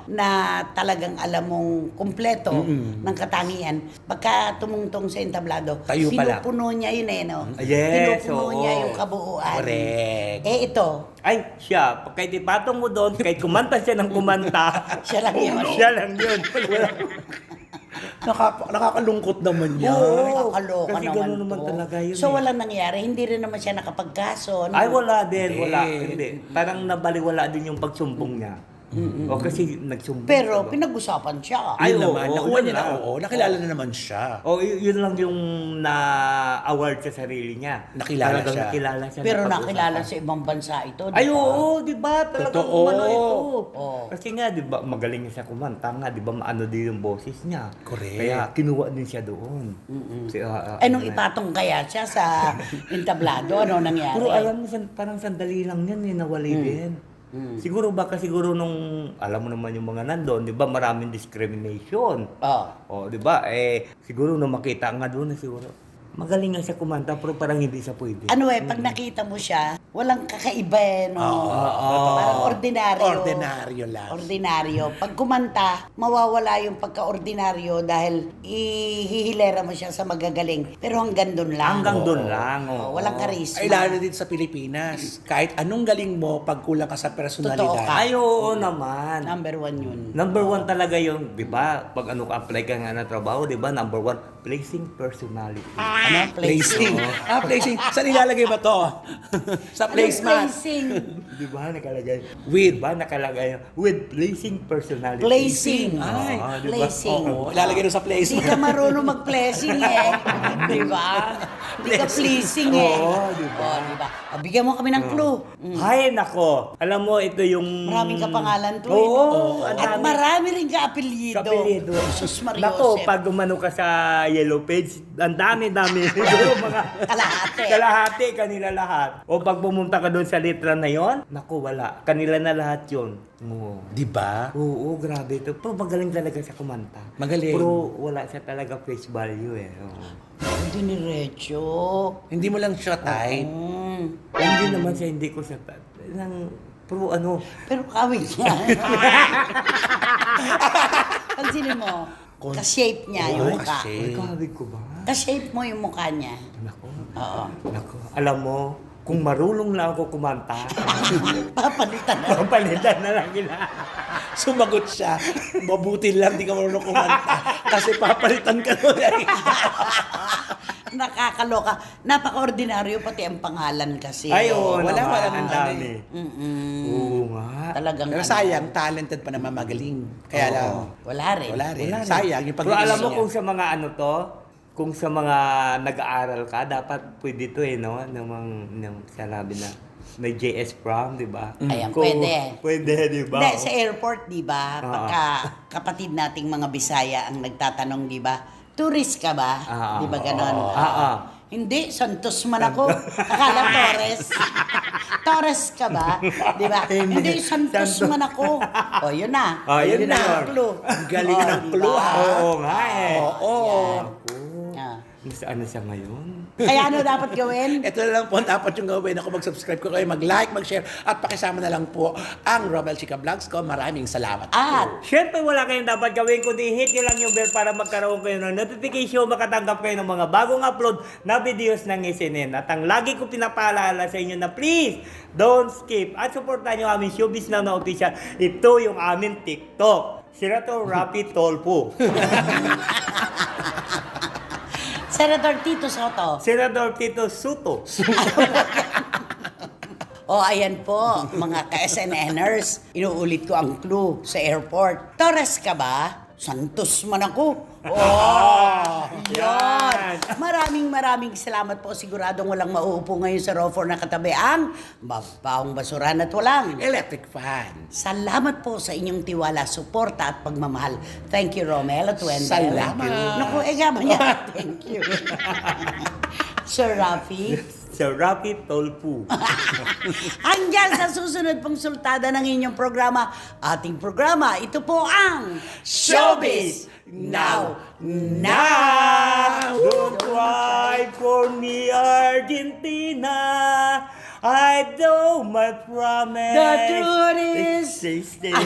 [SPEAKER 1] na talagang alam mong kumpleto ng katangian, pagka tumungtong sa entablado,
[SPEAKER 2] Tayo pala.
[SPEAKER 1] pinupuno niya yun no?
[SPEAKER 3] Yes,
[SPEAKER 1] Pinupuno
[SPEAKER 3] oo.
[SPEAKER 1] niya yung kabuuan.
[SPEAKER 2] Correct.
[SPEAKER 1] Ito,
[SPEAKER 3] Ay, siya, kahit ipatong mo doon, kahit kumanta siya ng kumanta,
[SPEAKER 1] Siya lang yun.
[SPEAKER 3] Siya lang yun.
[SPEAKER 2] Nakakalungkot naman yan.
[SPEAKER 3] Oo.
[SPEAKER 1] Nakakaloka
[SPEAKER 3] Kasi
[SPEAKER 1] naman
[SPEAKER 3] ganun naman
[SPEAKER 1] to.
[SPEAKER 3] talaga yun
[SPEAKER 1] So
[SPEAKER 3] eh.
[SPEAKER 1] walang nangyari, hindi rin naman siya nakapagkaso.
[SPEAKER 3] Ay, wala din, wala.
[SPEAKER 2] Hindi.
[SPEAKER 3] Hindi. Parang nabaliwala din yung pagsumbong niya. O kasi nagsumbong
[SPEAKER 1] Pero
[SPEAKER 3] siya.
[SPEAKER 1] pinag-usapan siya.
[SPEAKER 3] Ay,
[SPEAKER 2] Yun
[SPEAKER 3] oo,
[SPEAKER 2] naman.
[SPEAKER 3] oo,
[SPEAKER 2] Nakuha
[SPEAKER 3] yun
[SPEAKER 2] niya na,
[SPEAKER 3] lang.
[SPEAKER 2] oo. Nakilala na naman siya.
[SPEAKER 3] Yun lang yung na-award sa sarili niya.
[SPEAKER 2] Nakilala
[SPEAKER 3] Talagang
[SPEAKER 2] siya.
[SPEAKER 3] nakilala siya.
[SPEAKER 1] Pero
[SPEAKER 3] napag-usapan.
[SPEAKER 1] nakilala sa ibang bansa ito. di
[SPEAKER 3] Ay,
[SPEAKER 1] ba?
[SPEAKER 3] oo, di ba? Talagang
[SPEAKER 2] Totoo.
[SPEAKER 3] umano ito.
[SPEAKER 1] Oo.
[SPEAKER 3] Kasi nga, di ba, magaling siya kumanta nga, di ba, maano din yung boses niya.
[SPEAKER 2] Correct.
[SPEAKER 3] Kaya kinuha din siya doon.
[SPEAKER 1] Eh, nung ipatong kaya siya sa entablado, ano nangyari?
[SPEAKER 3] Pero alam mo, parang sandali lang yan eh, nawali din. Siguro siguro nung, alam mo naman yung mga nandun, di ba, maraming discrimination.
[SPEAKER 1] Oh.
[SPEAKER 3] O, di ba, siguro nung makita nga doon, siguro, magaling nga siya kumanta, pero parang hindi siya pwede.
[SPEAKER 1] Ano pag nakita mo siya, walang kakaiba no?
[SPEAKER 2] Oo.
[SPEAKER 1] Parang ordinaryo.
[SPEAKER 2] Ordinaryo lang.
[SPEAKER 1] Ordinaryo. Pag kumanta, mawawala yung pagka-ordinaryo dahil ihihilera mo siya sa magagaling. Pero hanggang doon lang.
[SPEAKER 3] Hanggang doon lang.
[SPEAKER 1] Oo, walang karisma.
[SPEAKER 2] Ay, lalo din sa Pilipinas. Kahit anong galing mo, pag kulang ka sa
[SPEAKER 1] Totoo
[SPEAKER 2] personalidad.
[SPEAKER 1] ka.
[SPEAKER 3] Ay, oo naman.
[SPEAKER 1] Number one yun.
[SPEAKER 3] Number one talaga yung, di ba, pag apply ka nga na trabaho, di ba, number one, pleasing personality.
[SPEAKER 2] Ano? Placing. Placing. Saan ilalagay ba to? Sa placement.
[SPEAKER 1] Placing.
[SPEAKER 3] Di ba, nakalagay?
[SPEAKER 2] With.
[SPEAKER 3] Di ba, nakalagay with pleasing personality.
[SPEAKER 1] Placing.
[SPEAKER 2] Ay,
[SPEAKER 3] Oo, di ba?
[SPEAKER 1] Placing.
[SPEAKER 2] Oo, ilalagay doon sa
[SPEAKER 1] Hindi
[SPEAKER 2] placement.
[SPEAKER 1] ka marunong mag-placing Di ba? Hindi ka pleasing
[SPEAKER 3] Oo, di ba?
[SPEAKER 1] Di ba? Bigyan mo kami ng clue.
[SPEAKER 3] Hay, nako. Alam mo, ito yung...
[SPEAKER 1] Maraming kapangalan to.
[SPEAKER 3] Oo,
[SPEAKER 1] At
[SPEAKER 3] ang dami.
[SPEAKER 1] marami rin ka-apelyido.
[SPEAKER 3] Kapilido.
[SPEAKER 1] Jesus Maria
[SPEAKER 3] Nako,
[SPEAKER 1] Joseph.
[SPEAKER 3] pag umano ka sa Yellow Page, ang dami. Siguro mga...
[SPEAKER 1] Kalahati.
[SPEAKER 3] Kalahati, kanila lahat. O pag pumunta ka doon sa litra na yon, nako, wala. Kanila na lahat yon. Oo.
[SPEAKER 2] Di ba?
[SPEAKER 3] Oo, grabe ito. Pero magaling talaga sa kumanta.
[SPEAKER 2] Magaling.
[SPEAKER 3] Pero wala siya talaga face value eh. Oo.
[SPEAKER 1] Hindi ni Recho.
[SPEAKER 2] Hindi mo lang siya type.
[SPEAKER 1] Mm.
[SPEAKER 3] Hindi naman siya, hindi ko siya... Pero ano,
[SPEAKER 1] Pero kawin niya. Pansinin mo, ka-shape niya yung mukha.
[SPEAKER 2] ka-shape.
[SPEAKER 3] ay kawig ko ba?
[SPEAKER 1] Ka-shape mo yung mukha niya.
[SPEAKER 3] Nako,
[SPEAKER 1] Oo.
[SPEAKER 3] nako. Alam mo, kung marunong lang ako kumanta,
[SPEAKER 1] Papalitan na.
[SPEAKER 3] papalitan na lang nila.
[SPEAKER 2] Sumagot siya, mabuti lang di ka marunong kumanta kasi papalitan ka nun.
[SPEAKER 1] Nakakaloka. Napaka-ordinaryo pati ang pangalan kasi.
[SPEAKER 3] Ay, oo,
[SPEAKER 2] wala,
[SPEAKER 3] naman,
[SPEAKER 2] walang
[SPEAKER 3] ang
[SPEAKER 2] ano
[SPEAKER 3] dami.
[SPEAKER 1] Mm-mm.
[SPEAKER 3] Oo nga.
[SPEAKER 1] Talagang
[SPEAKER 2] Pero
[SPEAKER 1] ano.
[SPEAKER 2] sayang, talented pa naman magaling. Kaya
[SPEAKER 3] Oo.
[SPEAKER 2] lang,
[SPEAKER 1] Wala rin.
[SPEAKER 2] wala rin.
[SPEAKER 3] Wala rin.
[SPEAKER 2] Sayang yung
[SPEAKER 3] Pero alam mo
[SPEAKER 2] niya.
[SPEAKER 3] kung sa mga ano to, kung sa mga nag-aaral ka, dapat pwede to no? Nang sinabi na may JS prom, di ba?
[SPEAKER 1] Ayan,
[SPEAKER 3] Kung-
[SPEAKER 1] pwede.
[SPEAKER 3] Pwede, di ba?
[SPEAKER 1] Hindi, sa airport, di ba?
[SPEAKER 3] Oo.
[SPEAKER 1] Pagka kapatid nating mga Bisaya ang nagtatanong, di ba? Tourist ka ba?
[SPEAKER 3] Ah,
[SPEAKER 1] Di ba ganon? Hindi, Santos man ako. Akala Torres. Torres ka ba? Di ba? Hindi, Santos man ako. O, yun na.
[SPEAKER 3] Yun na.
[SPEAKER 1] ang clue.
[SPEAKER 2] Ang galing
[SPEAKER 1] O,
[SPEAKER 2] ng
[SPEAKER 1] di
[SPEAKER 2] clue,
[SPEAKER 1] ba?
[SPEAKER 2] ha?
[SPEAKER 3] Oo nga eh.
[SPEAKER 2] Oo.
[SPEAKER 3] Ako.
[SPEAKER 1] Ah.
[SPEAKER 3] Saan na siya ngayon?
[SPEAKER 1] Kaya ano dapat gawin?
[SPEAKER 2] Ito na lang po ang dapat yung gawin. Ako mag-subscribe ko kayo, mag-like, mag-share, at pakisama na lang po ang Romel Chica Vlogs ko. Maraming salamat.
[SPEAKER 1] At
[SPEAKER 3] Siyempre wala kayong dapat gawin kundi hit nyo lang yung bell para magkaroon kayo ng notification, makatanggap kayo ng mga bagong upload na videos ng SNN. At ang lagi ko pinapaalala sa inyo na please, don't skip at supportan nyo aming Showbiz Now na official. Ito yung aming TikTok. Senator Rapi Tolpo.
[SPEAKER 1] Senator Tito Soto.
[SPEAKER 3] Senator Tito Suto.
[SPEAKER 1] O, ayan po, mga ka-SNNers. Inuulit ko ang clue sa airport. Torres ka ba? Santos man ako. Oh, yan. Maraming salamat po. Siguradong walang mauupo ngayon sa RO4 na katabi ang mabawang basuran at walang.
[SPEAKER 2] Electric fan.
[SPEAKER 1] Salamat po sa inyong tiwala, suporta at pagmamahal. Thank you, Romel at Wendell.
[SPEAKER 2] Salamat.
[SPEAKER 1] Naku, gaman niya. Thank you. Sir Rafi.
[SPEAKER 3] Sir Rapi Tolpo.
[SPEAKER 1] Hanggang sa susunod pong sultada ng inyong programa, ating programa, ito po ang
[SPEAKER 2] Showbiz Now! Now!
[SPEAKER 3] Don't cry for me, Argentina. I know my promise.
[SPEAKER 1] The truth is-
[SPEAKER 3] existing.